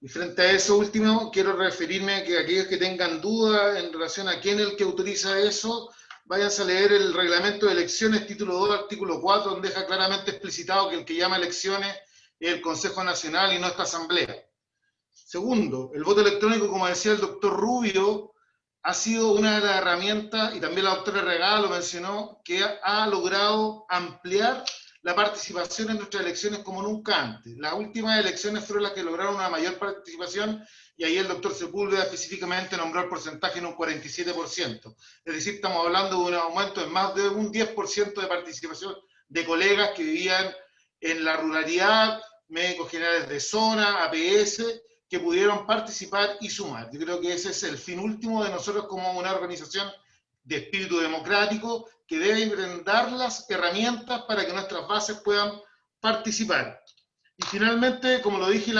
Y frente a eso último, quiero referirme a que aquellos que tengan dudas en relación a quién es el que autoriza eso, váyanse a leer el reglamento de elecciones, título 2, artículo 4, donde deja claramente explicitado que el que llama elecciones es el Consejo Nacional y no esta Asamblea. Segundo, el voto electrónico, como decía el doctor Rubio, ha sido una de las herramientas, y también la doctora Regada lo mencionó, que ha logrado ampliar la participación en nuestras elecciones como nunca antes. Las últimas elecciones fueron las que lograron una mayor participación, y ahí el doctor Sepúlveda específicamente nombró el porcentaje en un 47%. Es decir, estamos hablando de un aumento de más de un 10% de participación de colegas que vivían en la ruralidad, médicos generales de zona, APS, que pudieron participar y sumar. Yo creo que ese es el fin último de nosotros como una organización de espíritu democrático, que debe brindar las herramientas para que nuestras bases puedan participar. Y finalmente, como lo dije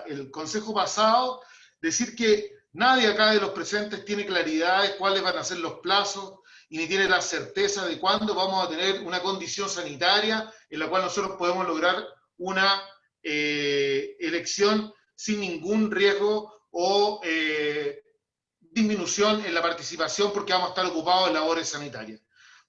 el consejo pasado, decir que nadie acá de los presentes tiene claridad de cuáles van a ser los plazos, y ni tiene la certeza de cuándo vamos a tener una condición sanitaria en la cual nosotros podemos lograr una elección sin ningún riesgo o disminución en la participación, porque vamos a estar ocupados en labores sanitarias.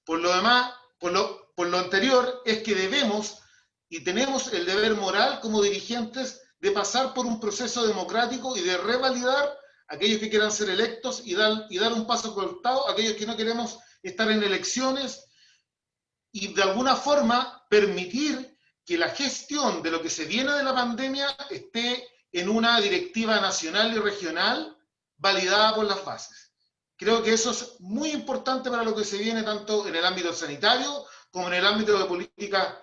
Por lo demás, por lo anterior, es que debemos y tenemos el deber moral como dirigentes de pasar por un proceso democrático y de revalidar a aquellos que quieran ser electos y dar un paso cortado a aquellos que no queremos estar en elecciones, y de alguna forma permitir que la gestión de lo que se viene de la pandemia esté en una directiva nacional y regional validada por las bases. Creo que eso es muy importante para lo que se viene tanto en el ámbito sanitario como en el ámbito de políticas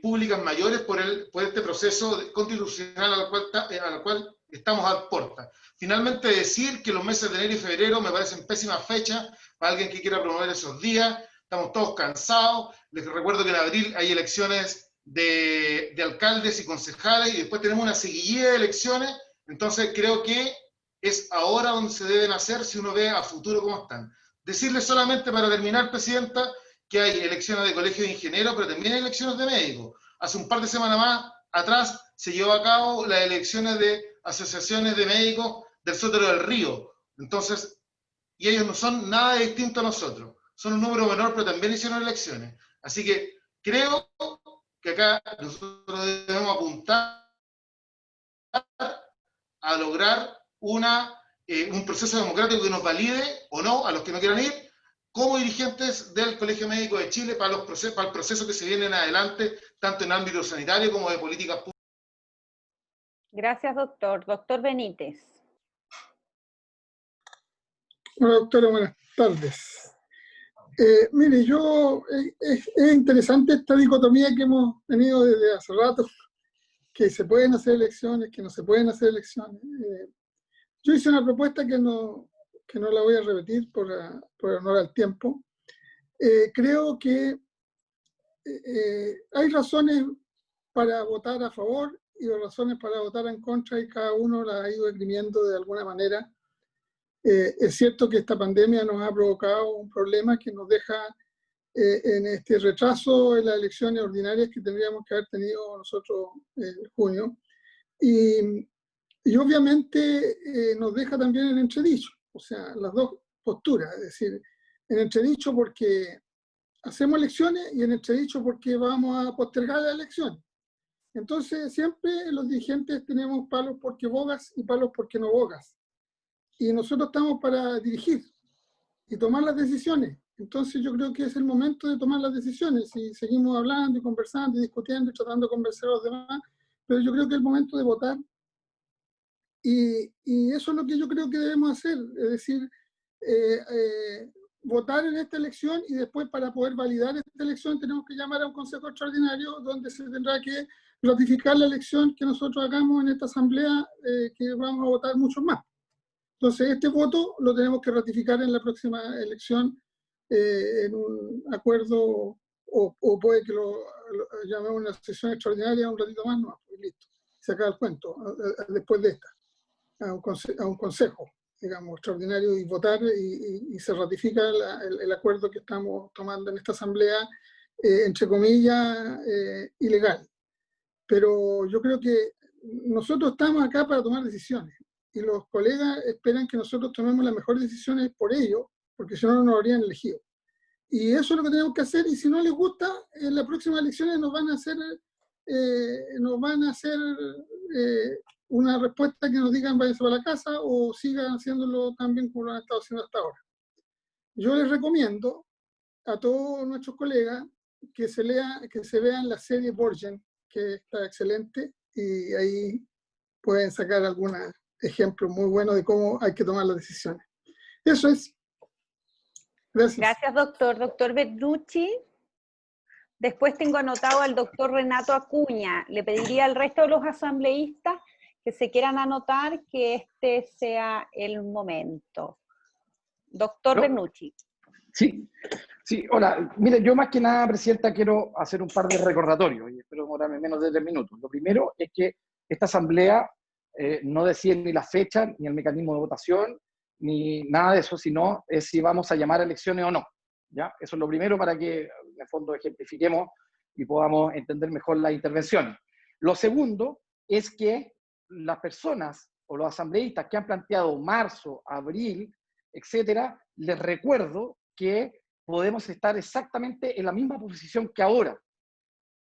públicas mayores por este proceso constitucional al cual estamos a puerta. Finalmente, decir que los meses de enero y febrero me parecen pésimas fechas para alguien que quiera promover esos días. Estamos todos cansados. Les recuerdo que en abril hay elecciones de alcaldes y concejales y después tenemos una seguidilla de elecciones. Entonces creo que es ahora donde se deben hacer si uno ve a futuro cómo están. Decirles solamente para terminar, Presidenta, que hay elecciones de colegios de ingenieros, pero también hay elecciones de médicos. Hace un par de semanas más atrás se llevó a cabo las elecciones de asociaciones de médicos del Sotero del Río. Entonces, y ellos no son nada distintos a nosotros. Son un número menor, pero también hicieron elecciones. Así que creo que acá nosotros debemos apuntar a lograr un proceso democrático que nos valide o no a los que no quieran ir, como dirigentes del Colegio Médico de Chile para el proceso que se viene en adelante, tanto en ámbito sanitario como de políticas públicas. Gracias, doctor. Doctor Benítez. Hola, doctora, buenas tardes. Mire, es interesante esta dicotomía que hemos tenido desde hace rato, que se pueden hacer elecciones, que no se pueden hacer elecciones. Yo hice una propuesta que no la voy a repetir por honor al tiempo. Creo que hay razones para votar a favor y razones para votar en contra, y cada uno las ha ido esgrimiendo de alguna manera. Es cierto que esta pandemia nos ha provocado un problema que nos deja en este retraso en las elecciones ordinarias que tendríamos que haber tenido nosotros en junio. Y obviamente nos deja también en entredicho, o sea, las dos posturas, es decir, en entredicho porque hacemos elecciones y en entredicho porque vamos a postergar las elecciones. Entonces siempre los dirigentes tenemos palos porque bogas y palos porque no bogas. Y nosotros estamos para dirigir y tomar las decisiones. Entonces yo creo que es el momento de tomar las decisiones. Si seguimos hablando y conversando y discutiendo y tratando de convencer a los demás, pero yo creo que es el momento de votar. Y eso es lo que yo creo que debemos hacer, es decir, votar en esta elección, y después para poder validar esta elección tenemos que llamar a un consejo extraordinario donde se tendrá que ratificar la elección que nosotros hagamos en esta asamblea, que vamos a votar muchos más. Entonces este voto lo tenemos que ratificar en la próxima elección en un acuerdo, o puede que lo llamemos una sesión extraordinaria un ratito más, no, y listo, se acaba el cuento después de esta. A un consejo, digamos, extraordinario, y votar y se ratifica el acuerdo que estamos tomando en esta asamblea, entre comillas, ilegal. Pero yo creo que nosotros estamos acá para tomar decisiones, y los colegas esperan que nosotros tomemos las mejores decisiones por ellos, porque si no, no nos habrían elegido. Y eso es lo que tenemos que hacer, y si no les gusta, en las próximas elecciones nos van a hacer una respuesta que nos digan váyanse para la casa o sigan haciéndolo tan bien como lo han estado haciendo hasta ahora. Yo les recomiendo a todos nuestros colegas que se vean la serie Borgen, que está excelente, y ahí pueden sacar algunos ejemplos muy buenos de cómo hay que tomar las decisiones. Eso es. Gracias. Gracias, doctor. Doctor Bernucci. Después tengo anotado al doctor Renato Acuña. Le pediría al resto de los asambleístas que se quieran anotar que este sea el momento. Doctor Bernucci. Sí, hola. Mire, yo más que nada, Presidenta, quiero hacer un par de recordatorios y espero demorarme menos de 3 minutos. Lo primero es que esta asamblea no decide ni la fecha, ni el mecanismo de votación, ni nada de eso, sino es si vamos a llamar a elecciones o no. ¿Ya? Eso es lo primero, para que en el fondo ejemplifiquemos y podamos entender mejor las intervenciones. Lo segundo es que las personas o los asambleístas que han planteado marzo, abril, etcétera, les recuerdo que podemos estar exactamente en la misma posición que ahora.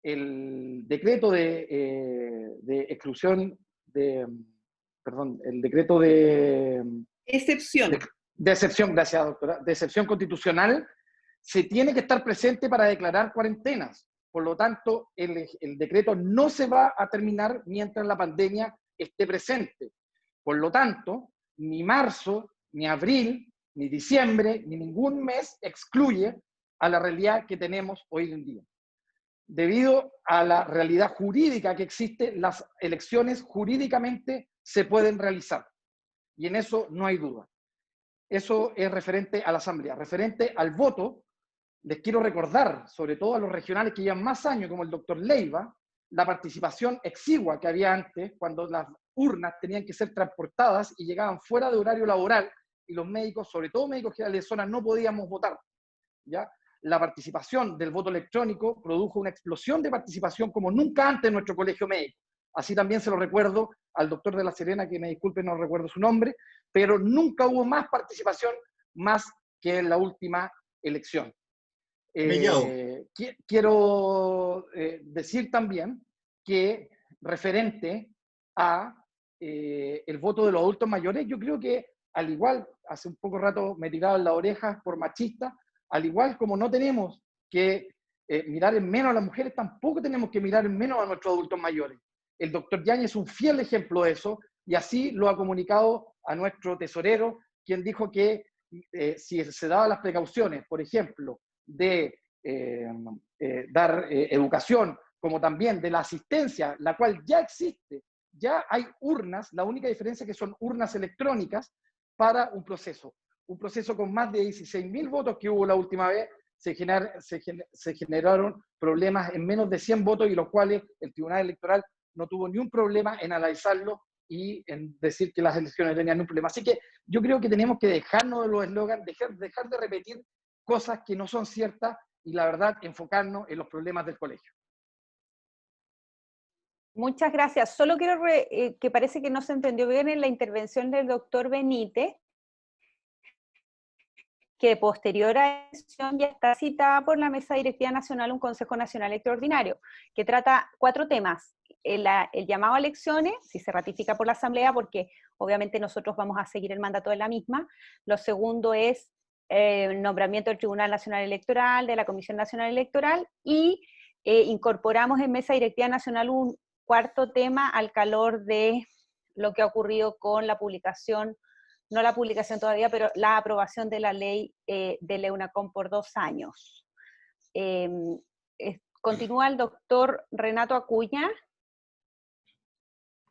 El decreto de exclusión el decreto de excepción. De excepción, gracias, doctora, de excepción constitucional, se tiene que estar presente para declarar cuarentenas. Por lo tanto, el decreto no se va a terminar mientras la pandemia esté presente. Por lo tanto, ni marzo, ni abril, ni diciembre, ni ningún mes excluye a la realidad que tenemos hoy en día. Debido a la realidad jurídica que existe, las elecciones jurídicamente se pueden realizar. Y en eso no hay duda. Eso es referente a la Asamblea. Referente al voto, les quiero recordar, sobre todo a los regionales que llevan más años, como el doctor Leiva, la participación exigua que había antes, cuando las urnas tenían que ser transportadas y llegaban fuera de horario laboral, y los médicos, sobre todo médicos generales de zona, no podíamos votar, ¿ya? La participación del voto electrónico produjo una explosión de participación como nunca antes en nuestro colegio médico. Así también se lo recuerdo al doctor de La Serena, que me disculpe, no recuerdo su nombre, pero nunca hubo más participación más que en la última elección. Quiero decir también que referente a el voto de los adultos mayores, yo creo que al igual, hace un poco rato me tiraban las orejas por machista, al igual como no tenemos que mirar en menos a las mujeres, tampoco tenemos que mirar en menos a nuestros adultos mayores. El doctor Yáñez es un fiel ejemplo de eso, y así lo ha comunicado a nuestro tesorero, quien dijo que si se daban las precauciones, por ejemplo, de dar educación, como también de la asistencia, la cual ya existe, ya hay urnas, la única diferencia es que son urnas electrónicas para un proceso con más de 16.000 votos que hubo la última vez, se generaron problemas en menos de 100 votos, y los cuales el Tribunal Electoral no tuvo ni un problema en analizarlo y en decir que las elecciones tenían un problema. Así que yo creo que tenemos que dejarnos de los eslogans, dejar de repetir cosas que no son ciertas, y la verdad enfocarnos en los problemas del colegio. Muchas gracias. Solo quiero que parece que no se entendió bien en la intervención del doctor Benítez, que posterior a la elección ya está citada por la Mesa Directiva Nacional un Consejo Nacional Extraordinario, que trata 4 temas. El llamado a elecciones, si se ratifica por la Asamblea, porque obviamente nosotros vamos a seguir el mandato de la misma. Lo segundo es el nombramiento del Tribunal Nacional Electoral, de la Comisión Nacional Electoral, y incorporamos en Mesa Directiva Nacional un 4.º tema al calor de lo que ha ocurrido con la publicación, no la publicación todavía, pero la aprobación de la ley del EUNACOM por 2 años. Continúa el doctor Renato Acuña.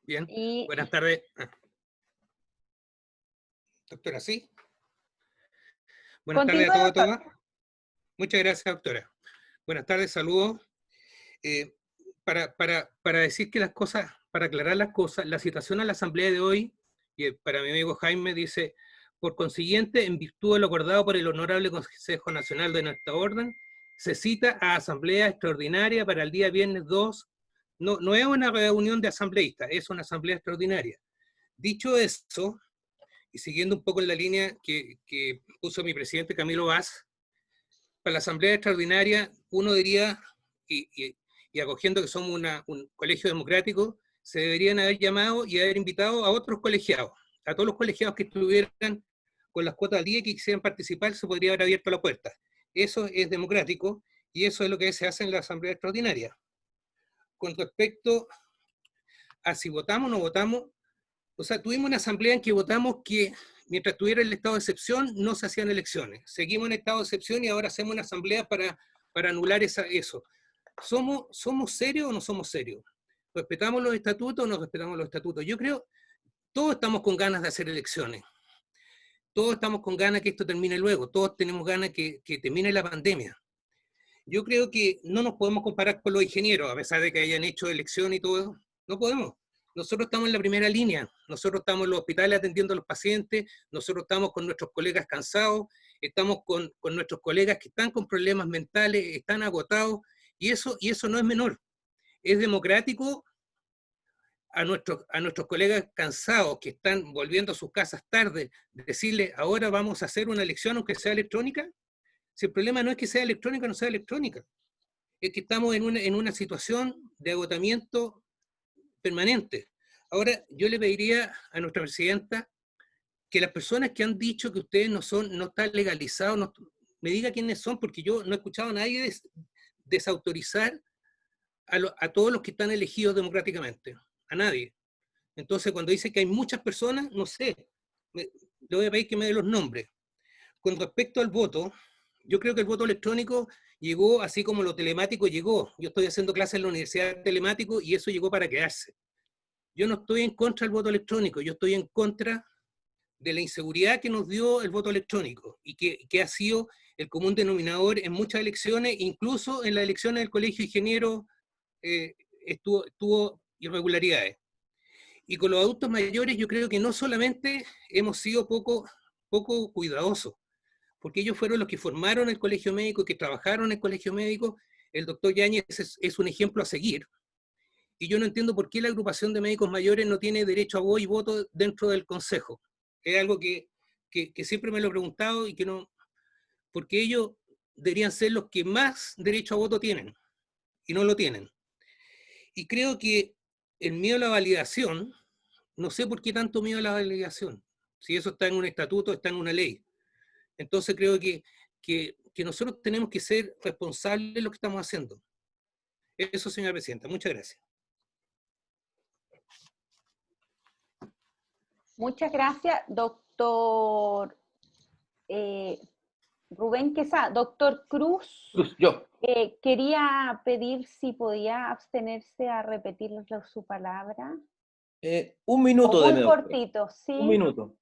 Bien, buenas tardes. Doctora, ¿sí? Buenas tardes a todos y todas. Muchas gracias, doctora. Buenas tardes, saludos. Para decir que las cosas, para aclarar las cosas, la citación a la asamblea de hoy, y para mi amigo Jaime, dice: por consiguiente, en virtud de lo acordado por el Honorable Consejo Nacional de nuestra orden, se cita a asamblea extraordinaria para el día viernes 2. No es una reunión de asambleístas, es una asamblea extraordinaria. Dicho eso, y siguiendo un poco en la línea que puso mi presidente Camilo Vaz, para la asamblea extraordinaria uno diría, y acogiendo que somos un colegio democrático, se deberían haber llamado y haber invitado a otros colegiados, a todos los colegiados que estuvieran con las cuotas al día y que quisieran participar, se podría haber abierto la puerta. Eso es democrático y eso es lo que se hace en la asamblea extraordinaria. Con respecto a si votamos o no votamos, o sea, tuvimos una asamblea en que votamos que mientras estuviera el estado de excepción no se hacían elecciones. Seguimos en estado de excepción y ahora hacemos una asamblea para anular eso. ¿Somos serios o no somos serios? ¿Respetamos los estatutos o no respetamos los estatutos? Yo creo, todos estamos con ganas de hacer elecciones. Todos estamos con ganas que esto termine luego. Todos tenemos ganas que termine la pandemia. Yo creo que no nos podemos comparar con los ingenieros, a pesar de que hayan hecho elección y todo. No podemos. Nosotros estamos en la primera línea. Nosotros estamos en los hospitales atendiendo a los pacientes. Nosotros estamos con nuestros colegas cansados. Estamos con nuestros colegas que están con problemas mentales, están agotados. Y eso no es menor. Es democrático a nuestros colegas cansados que están volviendo a sus casas tarde, decirle: ahora vamos a hacer una elección aunque sea electrónica. Si el problema no es que sea electrónica o no sea electrónica, es que estamos en una situación de agotamiento permanente. Ahora, yo le pediría a nuestra presidenta que las personas que han dicho que ustedes no están legalizados, me diga quiénes son, porque yo no he escuchado a nadie desautorizar a todos los que están elegidos democráticamente. A nadie. Entonces, cuando dice que hay muchas personas, no sé, le voy a pedir que me dé los nombres. Con respecto al voto, yo creo que el voto electrónico llegó así como lo telemático llegó. Yo estoy haciendo clases en la universidad telemático y eso llegó para quedarse. Yo no estoy en contra del voto electrónico, yo estoy en contra de la inseguridad que nos dio el voto electrónico y que ha sido el común denominador en muchas elecciones, incluso en las elecciones del Colegio de Ingenieros tuvo irregularidades. Y con los adultos mayores yo creo que no solamente hemos sido poco cuidadosos, porque ellos fueron los que formaron el colegio médico, que trabajaron en el colegio médico. El doctor Yáñez es un ejemplo a seguir. Y yo no entiendo por qué la agrupación de médicos mayores no tiene derecho a voz y voto dentro del consejo. Es algo que siempre me lo he preguntado y que no, porque ellos deberían ser los que más derecho a voto tienen, y no lo tienen. Y creo que el miedo a la validación, no sé por qué tanto miedo a la validación, si eso está en un estatuto, está en una ley. Entonces creo que nosotros tenemos que ser responsables de lo que estamos haciendo. Eso, señora presidenta. Muchas gracias. Muchas gracias, doctor Rubén Quesada. Doctor Cruz, yo. Quería pedir si podía abstenerse a repetir su palabra. Un minuto de muy cortito, sí. Un minuto.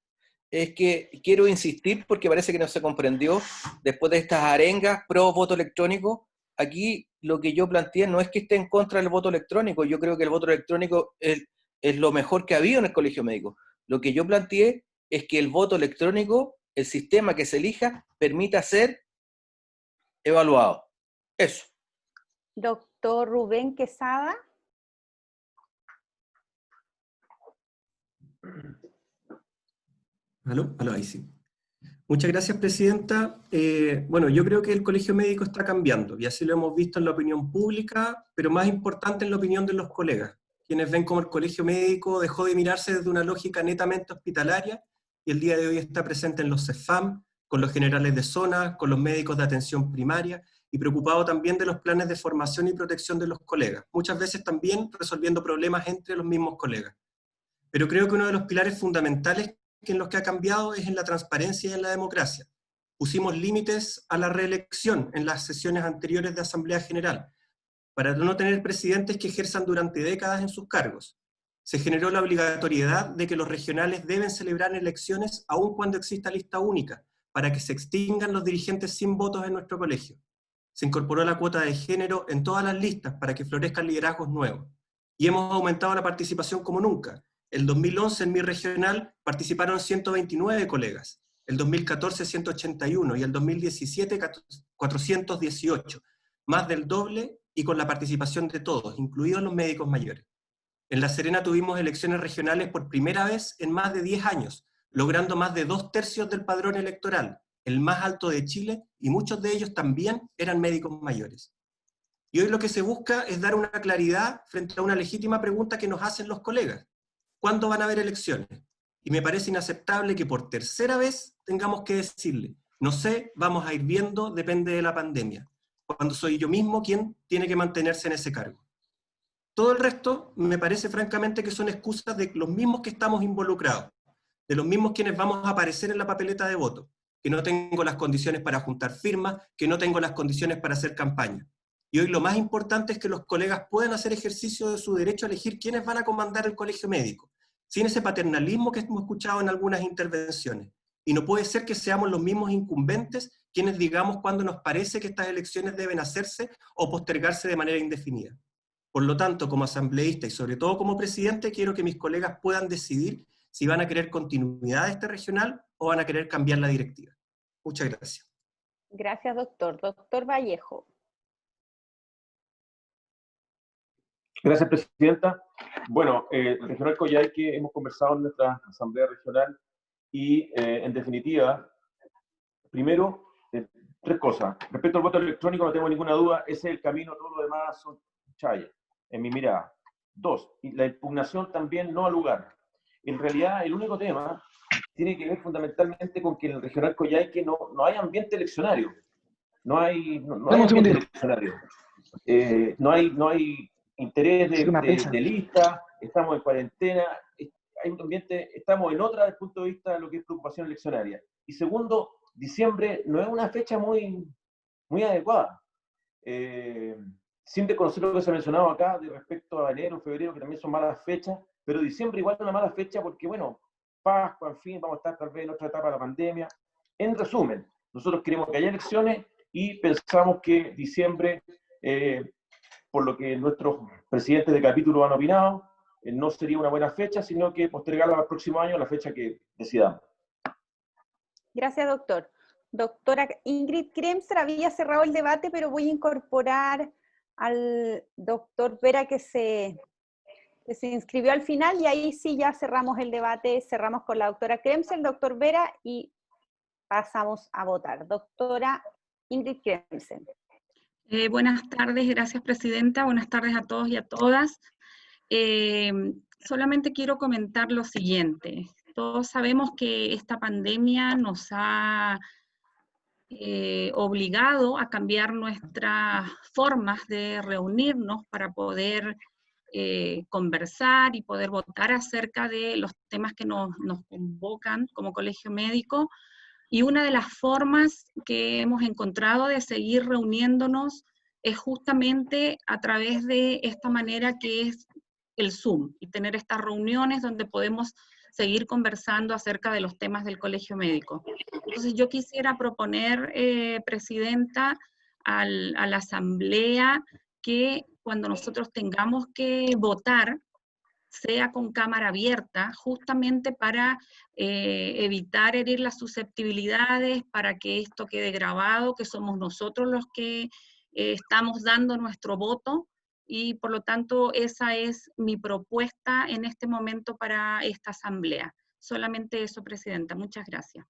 Es que quiero insistir porque parece que no se comprendió después de estas arengas pro voto electrónico. Aquí lo que yo planteé no es que esté en contra del voto electrónico. Yo creo que el voto electrónico es lo mejor que ha habido en el colegio médico. Lo que yo planteé es que el voto electrónico, el sistema que se elija, permita ser evaluado. Eso. Doctor Rubén Quesada. ¿Aló? Ahí sí. Muchas gracias, presidenta. Bueno, yo creo que el colegio médico está cambiando, y así lo hemos visto en la opinión pública, pero más importante en la opinión de los colegas, quienes ven como el colegio médico dejó de mirarse desde una lógica netamente hospitalaria, y el día de hoy está presente en los CEFAM, con los generales de zona, con los médicos de atención primaria, y preocupado también de los planes de formación y protección de los colegas, muchas veces también resolviendo problemas entre los mismos colegas. Pero creo que uno de los pilares fundamentales en los que ha cambiado es en la transparencia y en la democracia. Pusimos límites a la reelección en las sesiones anteriores de Asamblea General, para no tener presidentes que ejerzan durante décadas en sus cargos. Se generó la obligatoriedad de que los regionales deben celebrar elecciones aun cuando exista lista única, para que se extingan los dirigentes sin votos en nuestro colegio. Se incorporó la cuota de género en todas las listas para que florezcan liderazgos nuevos. Y hemos aumentado la participación como nunca. El 2011 en mi regional participaron 129 colegas, el 2014 181 y el 2017 418, más del doble y con la participación de todos, incluidos los médicos mayores. En La Serena tuvimos elecciones regionales por primera vez en más de 10 años, logrando más de 2/3 del padrón electoral, el más alto de Chile, y muchos de ellos también eran médicos mayores. Y hoy lo que se busca es dar una claridad frente a una legítima pregunta que nos hacen los colegas. ¿Cuándo van a haber elecciones? Y me parece inaceptable que por tercera vez tengamos que decirle, no sé, vamos a ir viendo, depende de la pandemia, cuando soy yo mismo quien tiene que mantenerse en ese cargo. Todo el resto me parece francamente que son excusas de los mismos que estamos involucrados, de los mismos quienes vamos a aparecer en la papeleta de voto, que no tengo las condiciones para juntar firmas, que no tengo las condiciones para hacer campaña. Y hoy lo más importante es que los colegas puedan hacer ejercicio de su derecho a elegir quiénes van a comandar el colegio médico, sin ese paternalismo que hemos escuchado en algunas intervenciones. Y no puede ser que seamos los mismos incumbentes quienes digamos cuándo nos parece que estas elecciones deben hacerse o postergarse de manera indefinida. Por lo tanto, como asambleísta y sobre todo como presidente, quiero que mis colegas puedan decidir si van a querer continuidad de este regional o van a querer cambiar la directiva. Muchas gracias. Gracias, doctor. Doctor Vallejo. Gracias, presidenta. Bueno, regional Coyhaique, hemos conversado en nuestra asamblea regional y, en definitiva, primero, tres cosas. Respecto al voto electrónico, no tengo ninguna duda, ese es el camino, todo lo demás son chayas, en mi mirada. Dos, y la impugnación también no al lugar. En realidad, el único tema tiene que ver fundamentalmente con que en el regional Coyhaique no hay ambiente eleccionario. No hay ambiente eleccionario. No hay interés de lista, estamos en cuarentena, hay un ambiente, estamos en otra desde el punto de vista de lo que es preocupación eleccionaria. Y segundo, diciembre no es una fecha muy adecuada. Sin desconocer lo que se ha mencionado acá de respecto a enero, febrero, que también son malas fechas, pero diciembre igual es una mala fecha porque, bueno, Pascua, en fin, vamos a estar tal vez en otra etapa de la pandemia. En resumen, nosotros queremos que haya elecciones y pensamos que diciembre, por lo que nuestros presidentes de capítulo han opinado, no sería una buena fecha, sino que postergarla al próximo año, la fecha que decidamos. Gracias, doctor. Doctora Ingrid Kremser había cerrado el debate, pero voy a incorporar al doctor Vera que se inscribió al final, y ahí sí ya cerramos el debate, cerramos con la doctora Kremser, el doctor Vera, y pasamos a votar. Doctora Ingrid Kremser. Buenas tardes, gracias presidenta, buenas tardes a todos y a todas. Solamente quiero comentar lo siguiente. Todos sabemos que esta pandemia nos ha obligado a cambiar nuestras formas de reunirnos para poder conversar y poder votar acerca de los temas que nos convocan como colegio médico. Y una de las formas que hemos encontrado de seguir reuniéndonos es justamente a través de esta manera que es el Zoom, y tener estas reuniones donde podemos seguir conversando acerca de los temas del colegio médico. Entonces yo quisiera proponer, presidenta, a la asamblea que cuando nosotros tengamos que votar, sea con cámara abierta, justamente para evitar herir las susceptibilidades, para que esto quede grabado, que somos nosotros los que estamos dando nuestro voto, y por lo tanto esa es mi propuesta en este momento para esta asamblea. Solamente eso, presidenta. Muchas gracias.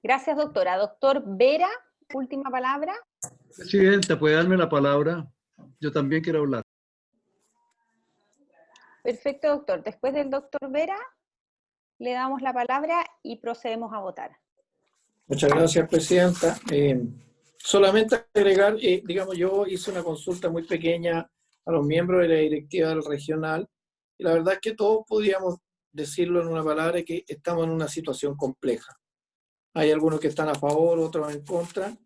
Gracias, doctora. Doctor Vera, última palabra. Presidenta, ¿puede darme la palabra? Yo también quiero hablar. Perfecto, doctor. Después del doctor Vera, le damos la palabra y procedemos a votar. Muchas gracias, presidenta. Solamente agregar, digamos, yo hice una consulta muy pequeña a los miembros de la directiva del regional, y la verdad es que todos podríamos decirlo en una palabra, que estamos en una situación compleja. Hay algunos que están a favor, otros en contra.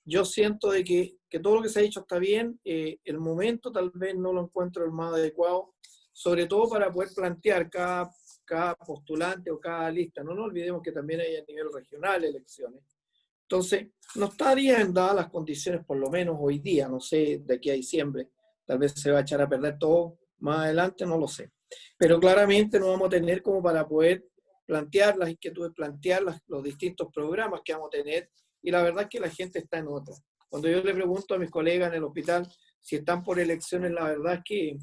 Yo siento de que todo lo que se ha dicho está bien, el momento tal vez no lo encuentro el más adecuado, sobre todo para poder plantear cada postulante o cada lista. No nos olvidemos que también hay a nivel regional elecciones. Entonces, no estarían dadas las condiciones, por lo menos hoy día, no sé, de aquí a diciembre, tal vez se va a echar a perder todo más adelante, no lo sé. Pero claramente no vamos a tener como para poder plantear las inquietudes, plantear los distintos programas que vamos a tener, y la verdad es que la gente está en otra. Cuando yo le pregunto a mis colegas en el hospital si están por elecciones, la verdad es que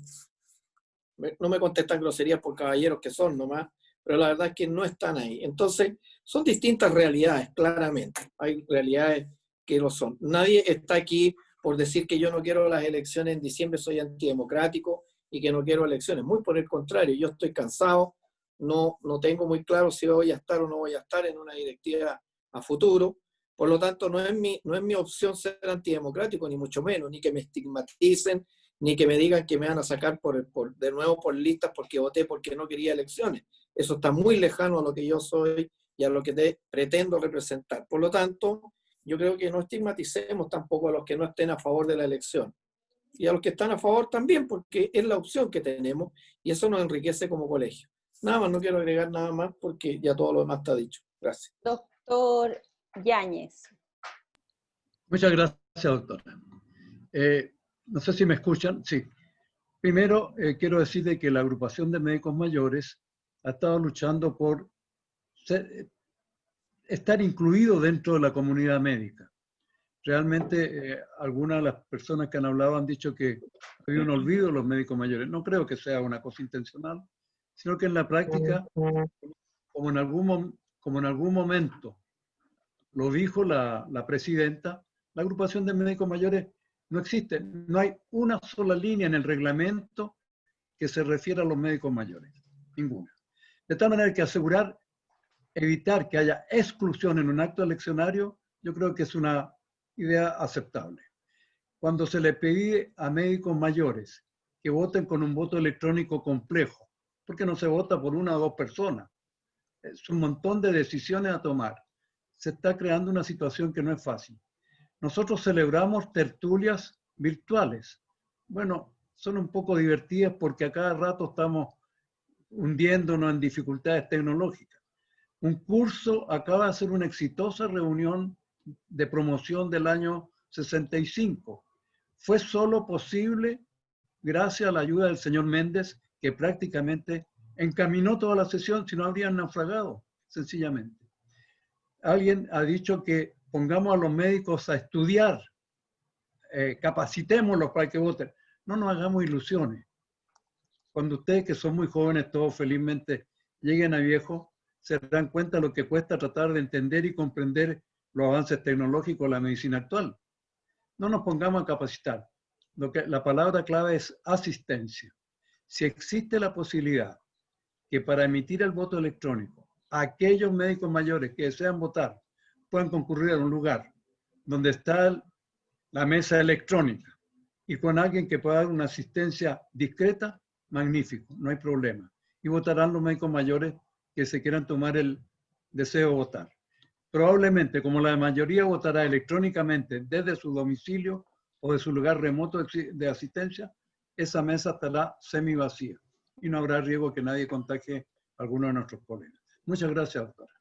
no me contestan groserías por caballeros que son nomás, pero la verdad es que no están ahí. Entonces, son distintas realidades, claramente. Hay realidades que lo son. Nadie está aquí por decir que yo no quiero las elecciones en diciembre, soy antidemocrático y que no quiero elecciones. Muy por el contrario, yo estoy cansado, no tengo muy claro si voy a estar o no voy a estar en una directiva a futuro. Por lo tanto, no es mi opción ser antidemocrático, ni mucho menos, ni que me estigmaticen, ni que me digan que me van a sacar de nuevo por listas porque voté porque no quería elecciones. Eso está muy lejano a lo que yo soy y a lo que pretendo representar. Por lo tanto, yo creo que no estigmaticemos tampoco a los que no estén a favor de la elección. Y a los que están a favor también, porque es la opción que tenemos y eso nos enriquece como colegio. Nada más, no quiero agregar nada más porque ya todo lo demás está dicho. Gracias. Doctor Yáñez. Muchas gracias, doctora. No sé si me escuchan. Sí. Primero, quiero decir que la agrupación de médicos mayores ha estado luchando por estar incluido dentro de la comunidad médica. Realmente, algunas de las personas que han hablado han dicho que hay un olvido de los médicos mayores. No creo que sea una cosa intencional, sino que en la práctica, como en algún momento lo dijo la presidenta, la agrupación de médicos mayores no existe. No hay una sola línea en el reglamento que se refiera a los médicos mayores. Ninguna. De tal manera que evitar que haya exclusión en un acto eleccionario, yo creo que es una idea aceptable. Cuando se le pide a médicos mayores que voten con un voto electrónico complejo, porque no se vota por una o dos personas. Es un montón de decisiones a tomar. Se está creando una situación que no es fácil. Nosotros celebramos tertulias virtuales. Bueno, son un poco divertidas porque a cada rato estamos hundiéndonos en dificultades tecnológicas. Un curso acaba de hacer una exitosa reunión de promoción del año 65. Fue solo posible gracias a la ayuda del señor Méndez, que prácticamente encaminó toda la sesión, si no habrían naufragado, sencillamente. Alguien ha dicho que pongamos a los médicos a estudiar, capacitémoslos para que voten. No nos hagamos ilusiones. Cuando ustedes, que son muy jóvenes, todos felizmente lleguen a viejos, se dan cuenta de lo que cuesta tratar de entender y comprender los avances tecnológicos de la medicina actual. No nos pongamos a capacitar. La palabra clave es asistencia. Si existe la posibilidad que para emitir el voto electrónico, aquellos médicos mayores que desean votar puedan concurrir a un lugar donde está la mesa electrónica y con alguien que pueda dar una asistencia discreta, magnífico, no hay problema. Y votarán los médicos mayores que se quieran tomar el deseo de votar. Probablemente, como la mayoría votará electrónicamente desde su domicilio o de su lugar remoto de asistencia, esa mesa estará semi vacía y no habrá riesgo que nadie contagie a alguno de nuestros colegas. Muchas gracias, doctora.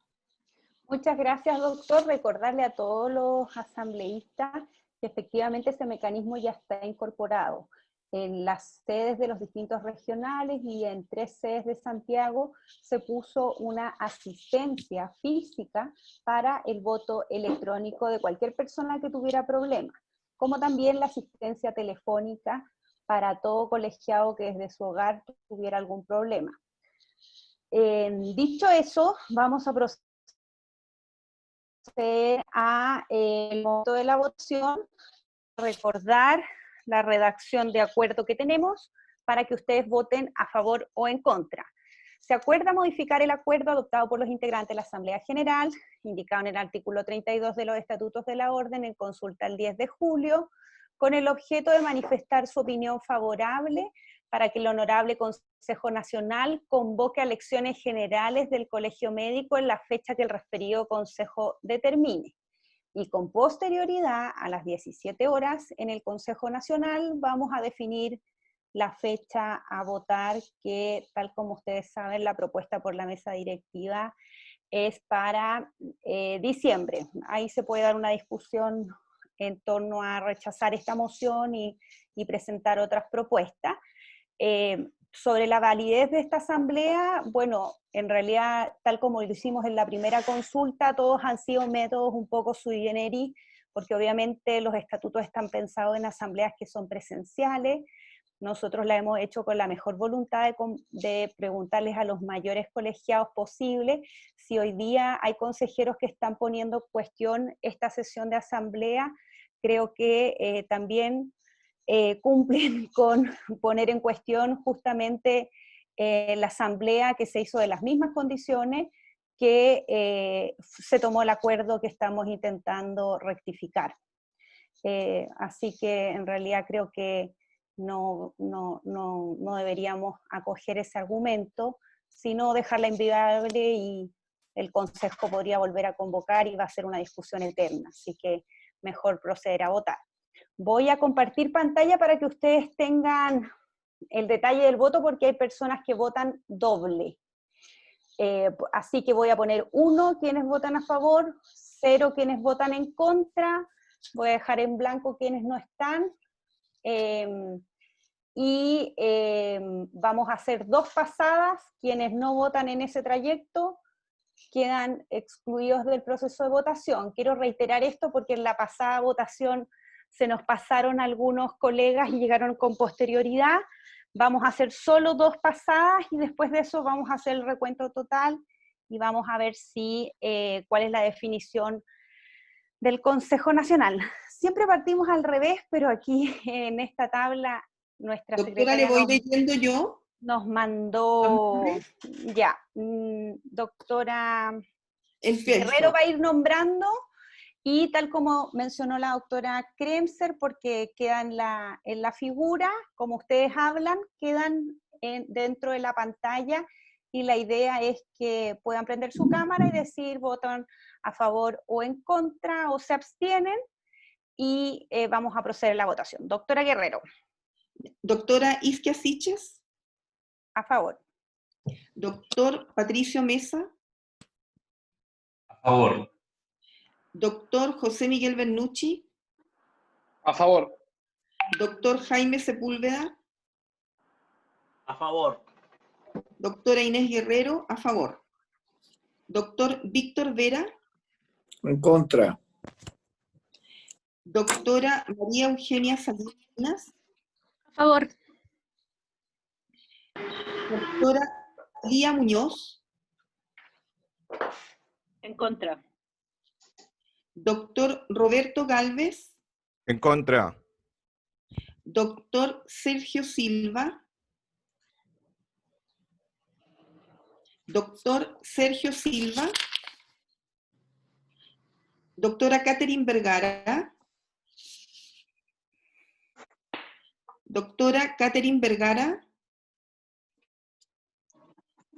Muchas gracias, doctor. Recordarle a todos los asambleístas que efectivamente ese mecanismo ya está incorporado. En las sedes de los distintos regionales y en 3 sedes de Santiago se puso una asistencia física para el voto electrónico de cualquier persona que tuviera problemas, como también la asistencia telefónica para todo colegiado que desde su hogar tuviera algún problema. Dicho eso, vamos a proceder al momento de la votación, recordar la redacción de acuerdo que tenemos para que ustedes voten a favor o en contra. Se acuerda modificar el acuerdo adoptado por los integrantes de la Asamblea General, indicado en el artículo 32 de los Estatutos de la Orden en consulta el 10 de julio, con el objeto de manifestar su opinión favorable para que el Honorable Consejo Nacional convoque a elecciones generales del Colegio Médico en la fecha que el referido Consejo determine. Y con posterioridad, a las 17 horas, en el Consejo Nacional vamos a definir la fecha a votar, que tal como ustedes saben, la propuesta por la mesa directiva es para diciembre. Ahí se puede dar una discusión en torno a rechazar esta moción y presentar otras propuestas. Sobre la validez de esta asamblea, bueno, en realidad, tal como lo hicimos en la primera consulta, todos han sido métodos un poco sui generis, porque obviamente los estatutos están pensados en asambleas que son presenciales. Nosotros la hemos hecho con la mejor voluntad de preguntarles a los mayores colegiados posibles si hoy día hay consejeros que están poniendo en cuestión esta sesión de asamblea. Creo que también cumplen con poner en cuestión justamente la asamblea que se hizo de las mismas condiciones que se tomó el acuerdo que estamos intentando rectificar. Así que en realidad creo que no deberíamos acoger ese argumento, sino dejarla inviable y el Consejo podría volver a convocar y va a ser una discusión eterna. Así que mejor proceder a votar. Voy a compartir pantalla para que ustedes tengan el detalle del voto, porque hay personas que votan doble. Así que voy a poner 1 quienes votan a favor, 0 quienes votan en contra, voy a dejar en blanco quienes no están, vamos a hacer 2 pasadas. Quienes no votan en ese trayecto quedan excluidos del proceso de votación. Quiero reiterar esto porque en la pasada votación se nos pasaron algunos colegas y llegaron con posterioridad. Vamos a hacer solo 2 pasadas y después de eso vamos a hacer el recuento total y vamos a ver si, cuál es la definición del Consejo Nacional. Siempre partimos al revés, pero aquí en esta tabla nuestra secretaria... Doctora, ¿le voy leyendo yo? Nos mandó... Ya, doctora Guerrero va a ir nombrando Y tal como mencionó la doctora Kremser, porque queda en la figura, como ustedes hablan, quedan dentro de la pantalla, y la idea es que puedan prender su cámara y decir votan a favor o en contra, o se abstienen, y vamos a proceder a la votación. Doctora Guerrero. Doctora Isquia Siches. A favor. Doctor Patricio Mesa. A favor. Doctor José Miguel Bernucci. A favor. Doctor Jaime Sepúlveda. A favor. Doctora Inés Guerrero, a favor. Doctor Víctor Vera. En contra. Doctora María Eugenia Salinas. A favor. Doctora Lía Muñoz. En contra. Doctor Roberto Galvez. En contra. Doctor Sergio Silva. Doctor Sergio Silva. Doctora Catherine Vergara. Doctora Catherine Vergara.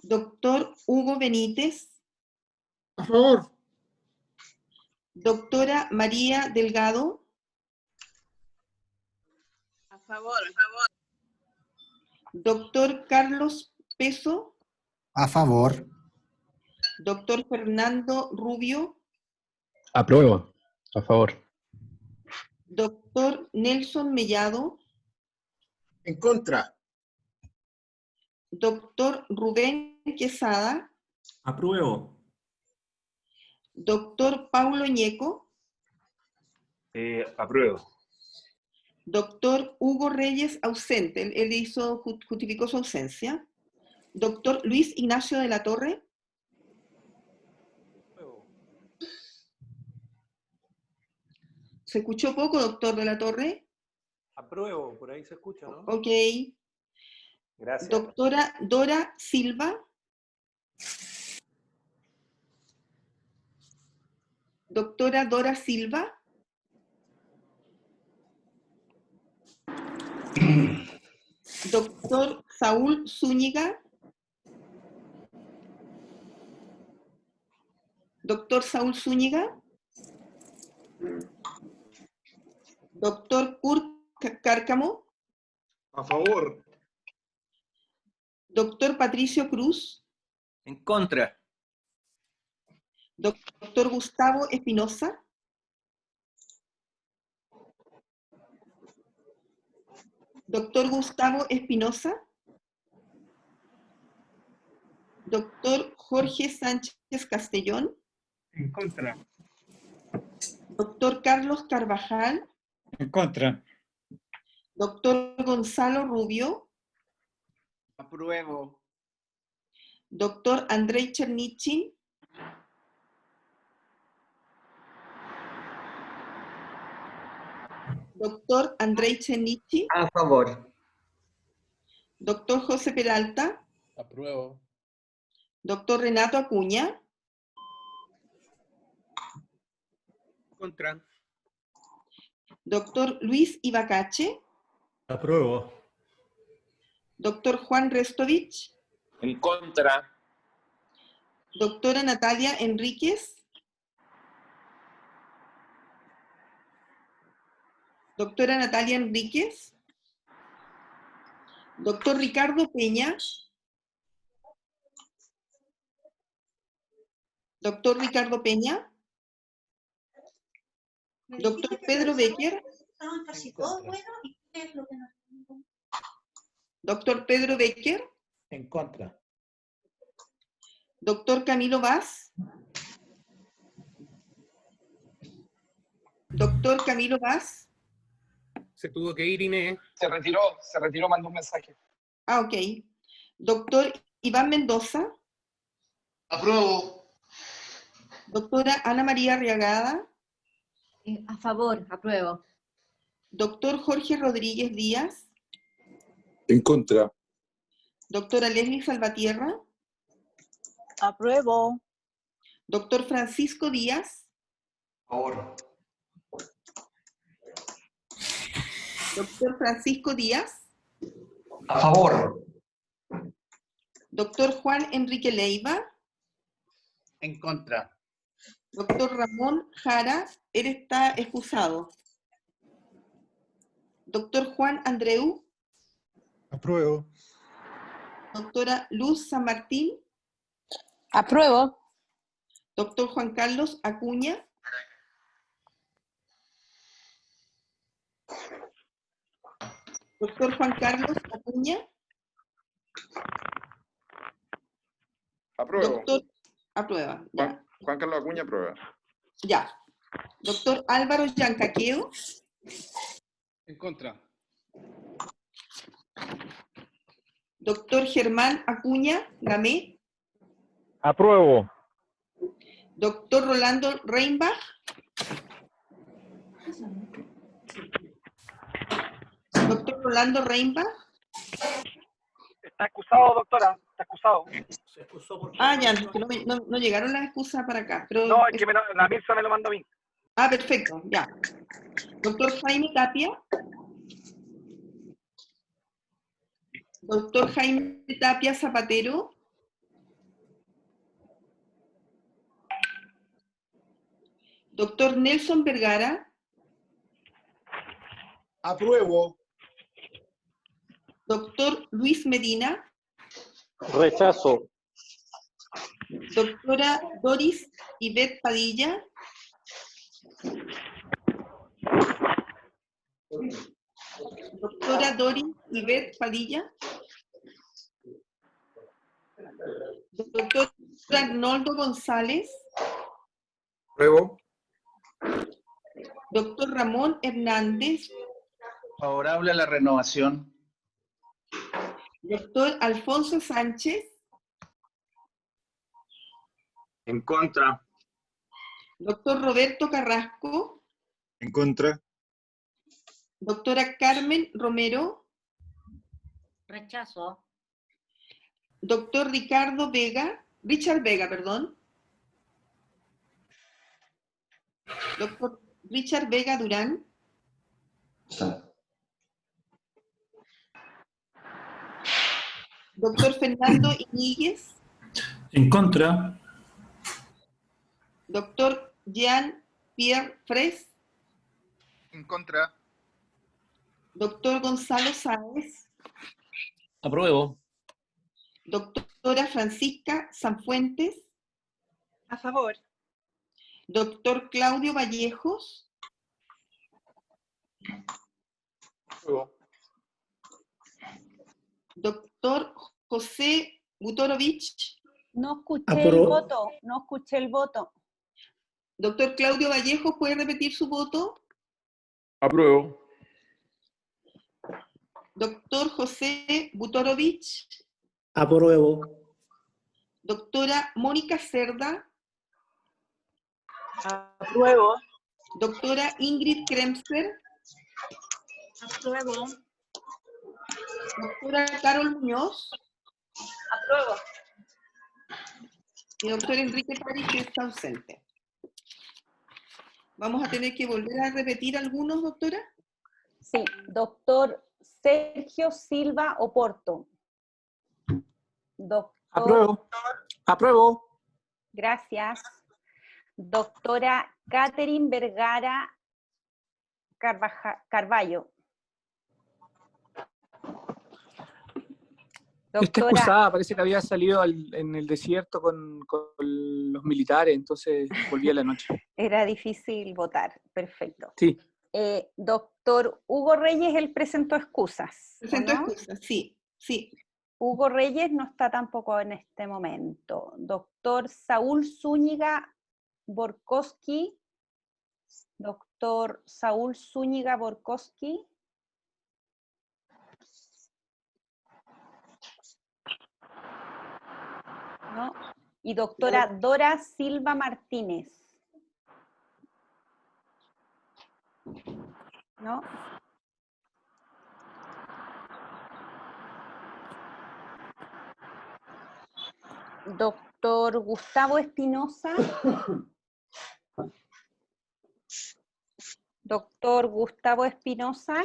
Doctor Hugo Benítez. A favor. Doctora María Delgado. A favor, a favor. Doctor Carlos Peso. A favor. Doctor Fernando Rubio. Apruebo. A favor. Doctor Nelson Mellado. En contra. Doctor Rubén Quesada. Apruebo. Doctor Paulo Ñeco. Apruebo. Doctor Hugo Reyes, ausente. Él justificó su ausencia. Doctor Luis Ignacio de la Torre. ¿Se escuchó poco, doctor de la Torre? Apruebo, por ahí se escucha, ¿no? Ok. Gracias. Doctora Dora Silva. Doctora Dora Silva. Doctor Saúl Zúñiga. Doctor Saúl Zúñiga. Doctor Kurt Cárcamo. A favor. Doctor Patricio Cruz. En contra. Doctor Gustavo Espinosa. Doctor Gustavo Espinosa. Doctor Jorge Sánchez Castellón. En contra. Doctor Carlos Carvajal. En contra. Doctor Gonzalo Rubio. Apruebo. Doctor Andrei Chernichin. Doctor Andrei Chernichin. A favor. Doctor José Peralta. Apruebo. Doctor Renato Acuña. Contra. Doctor Luis Ibacache. Apruebo. Doctor Juan Restovich. En contra. Doctora Natalia Enríquez. Doctora Natalia Enríquez. Doctor Ricardo Peña. Doctor Ricardo Peña. Doctor Pedro Becker. Doctor Pedro Becker. En contra. Doctor Camilo Vaz. Doctor Camilo Vaz. Se tuvo que ir, Inés. Se retiró, mandó un mensaje. Ah, ok. Doctor Iván Mendoza. Apruebo. Doctora Ana María Arriagada. A favor, apruebo. Doctor Jorge Rodríguez Díaz. En contra. Doctora Leslie Salvatierra. Apruebo. Doctor Francisco Díaz. Favor. Doctor Francisco Díaz. A favor. Doctor Juan Enrique Leiva. En contra. Doctor Ramón Jara, él está excusado. Doctor Juan Andreu. Apruebo. Doctora Luz San Martín. Apruebo. Doctor Juan Carlos Acuña. Doctor Juan Carlos Acuña. Apruebo. Doctor, aprueba. Ya. Juan Carlos Acuña, aprueba. Ya. Doctor Álvaro Yancaqueo. En contra. Doctor Germán Acuña Gamé. Apruebo. Doctor Rolando Reinbach. Doctor Rolando Reinbach. Está excusado, doctora, está excusado. Ah, ya, que no llegaron las excusas para acá. Pero No, es que la Mirza me lo mandó a mí. Ah, perfecto, ya. Doctor Jaime Tapia. Doctor Jaime Tapia Zapatero. Doctor Nelson Vergara. Apruebo. Doctor Luis Medina. Rechazo. Doctora Doris Ivette Padilla. Doctora Doris Ivette Padilla. Doctor Arnoldo González. Apruebo. Doctor Ramón Hernández. Favorable a la renovación. Doctor Alfonso Sánchez. En contra. Doctor Roberto Carrasco. En contra. Doctora Carmen Romero. Rechazo. Doctor Richard Vega, perdón. Doctor Richard Vega Durán. Doctor Fernando Iñiguez. En contra. Doctor Jean-Pierre Fres. En contra. Doctor Gonzalo Sáez. Apruebo. Doctora Francisca Sanfuentes. A favor. Doctor Claudio Vallejos. Apruebo. Doctor José Gutorovich. No escuché el voto, no escuché el voto. Doctor Claudio Vallejos, ¿puede repetir su voto? Apruebo. Doctor José Gutorovich. Apruebo. Doctora Mónica Cerda. Apruebo. Doctora Ingrid Kremser. Apruebo. Doctora Carol Muñoz. Apruebo. Y doctor Enrique París, que está ausente. ¿Vamos a tener que volver a repetir algunos, doctora? Sí, doctor Sergio Silva Oporto. Doctor... Apruebo. Apruebo. Gracias. Doctora Catherine Vergara Carballo. Está Doctora, excusada, parece que había salido en el desierto con los militares, entonces volví a la noche. era difícil votar, perfecto. Sí. Doctor Hugo Reyes, él presentó excusas. Presentó ¿no? excusas, sí, sí. Hugo Reyes no está tampoco en este momento. Doctor Saúl Zúñiga Borkowski. Doctor Saúl Zúñiga Borkowski. ¿No? Y doctora Dora Silva Martínez. ¿No? Doctor Gustavo Espinosa. Doctor Gustavo Espinosa.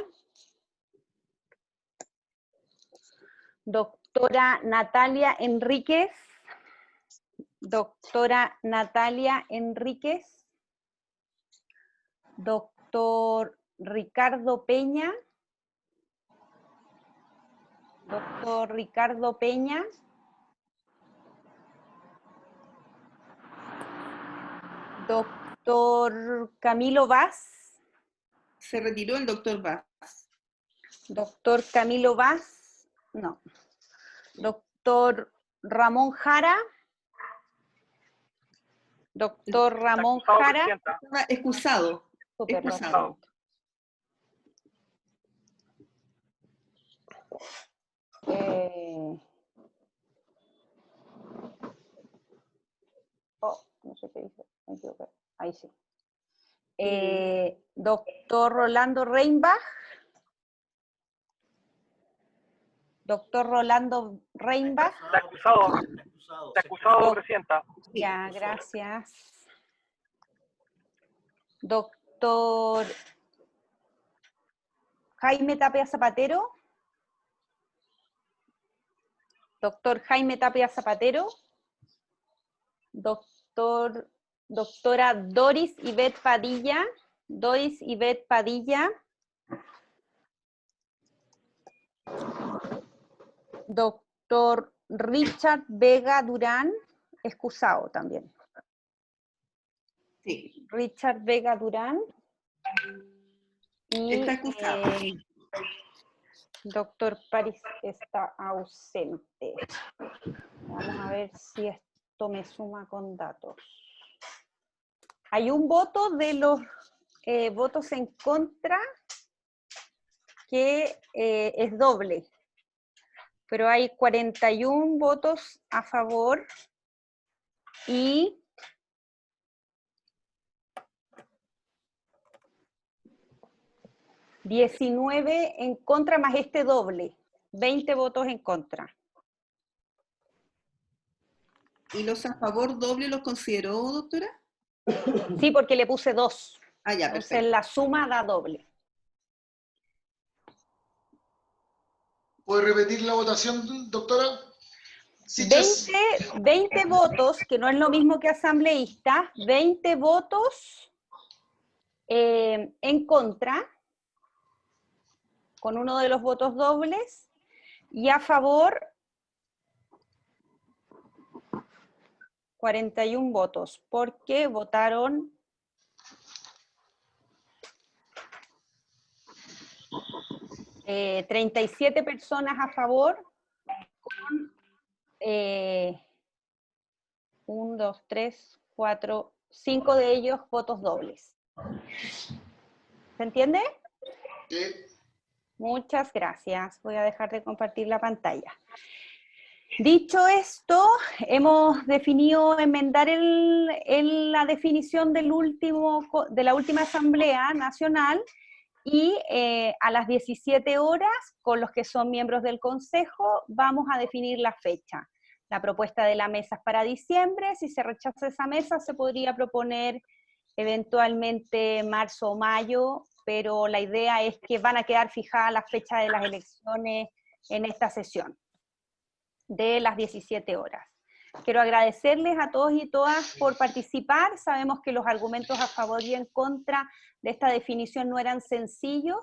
Doctora Natalia Enríquez. Doctora Natalia Enríquez. Doctor Ricardo Peña. Doctor Ricardo Peña. Doctor Camilo Vaz. Se retiró el doctor Vaz. Doctor Camilo Vaz. No. Doctor Ramón Jara. Doctor Ramón Jara. Excusado. Súper, Excusado. No sé qué dice. Me equivoqué. Ahí sí. Doctor Rolando Reinbach. Doctor Rolando Reinbach. Está excusado. Está excusado, presidenta. Ya, gracias. Doctor Jaime Tapia Zapatero. Doctor Jaime Tapia Zapatero. Doctora Doris Ivette Padilla. Doris Ivette Padilla. Doctor Richard Vega Durán, excusado también. Sí. Richard Vega Durán. Y está excusado. Doctor París está ausente. Vamos a ver si esto me suma con datos. Hay un voto de los votos en contra que es doble, pero hay 41 votos a favor y 19 en contra más este doble, 20 votos en contra. ¿Y los a favor doble los consideró, doctora? Sí, porque le puse 2. Ah, ya, entonces perfecto. la suma da doble. ¿Puede repetir la votación, doctora? 20 votos, que no es lo mismo que asambleísta, 20 votos en contra, con uno de los votos dobles, y a favor 41 votos, porque votaron 37 personas a favor, con 1, 2, 3, 4, 5 de ellos votos dobles. ¿Se entiende? Sí. Muchas gracias. Voy a dejar de compartir la pantalla. Dicho esto, hemos definido enmendar la definición de la última Asamblea Nacional y a las 17 horas, con los que son miembros del Consejo, vamos a definir la fecha. La propuesta de la mesa es para diciembre. Si se rechaza esa mesa, se podría proponer eventualmente marzo o mayo, pero la idea es que van a quedar fijadas las fechas de las elecciones en esta sesión, de las 17 horas. Quiero agradecerles a todos y todas por participar. Sabemos que los argumentos a favor y en contra de esta definición no eran sencillos,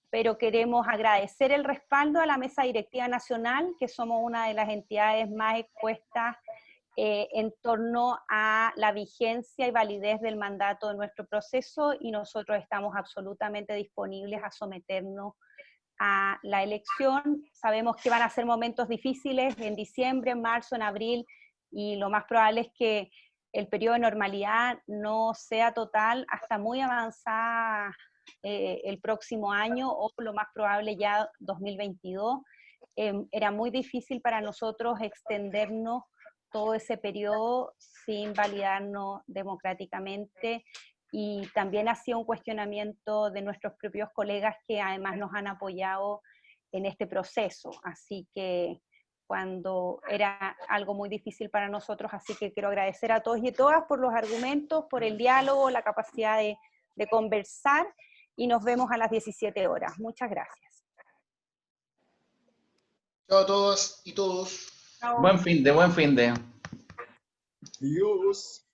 pero queremos agradecer el respaldo a la Mesa Directiva Nacional, que somos una de las entidades más expuestas en torno a la vigencia y validez del mandato de nuestro proceso, y nosotros estamos absolutamente disponibles a someternos a la elección. Sabemos que van a ser momentos difíciles en diciembre, en marzo, en abril, y lo más probable es que el periodo de normalidad no sea total hasta muy avanzada el próximo año, o lo más probable ya 2022. Era muy difícil para nosotros extendernos todo ese periodo sin validarnos democráticamente, y también ha sido un cuestionamiento de nuestros propios colegas que además nos han apoyado en este proceso, así que cuando era algo muy difícil para nosotros, así que quiero agradecer a todos y todas por los argumentos, por el diálogo, la capacidad de conversar, y nos vemos a las 17 horas. Muchas gracias. Chao a todas y todos. Buen fin de. Adiós.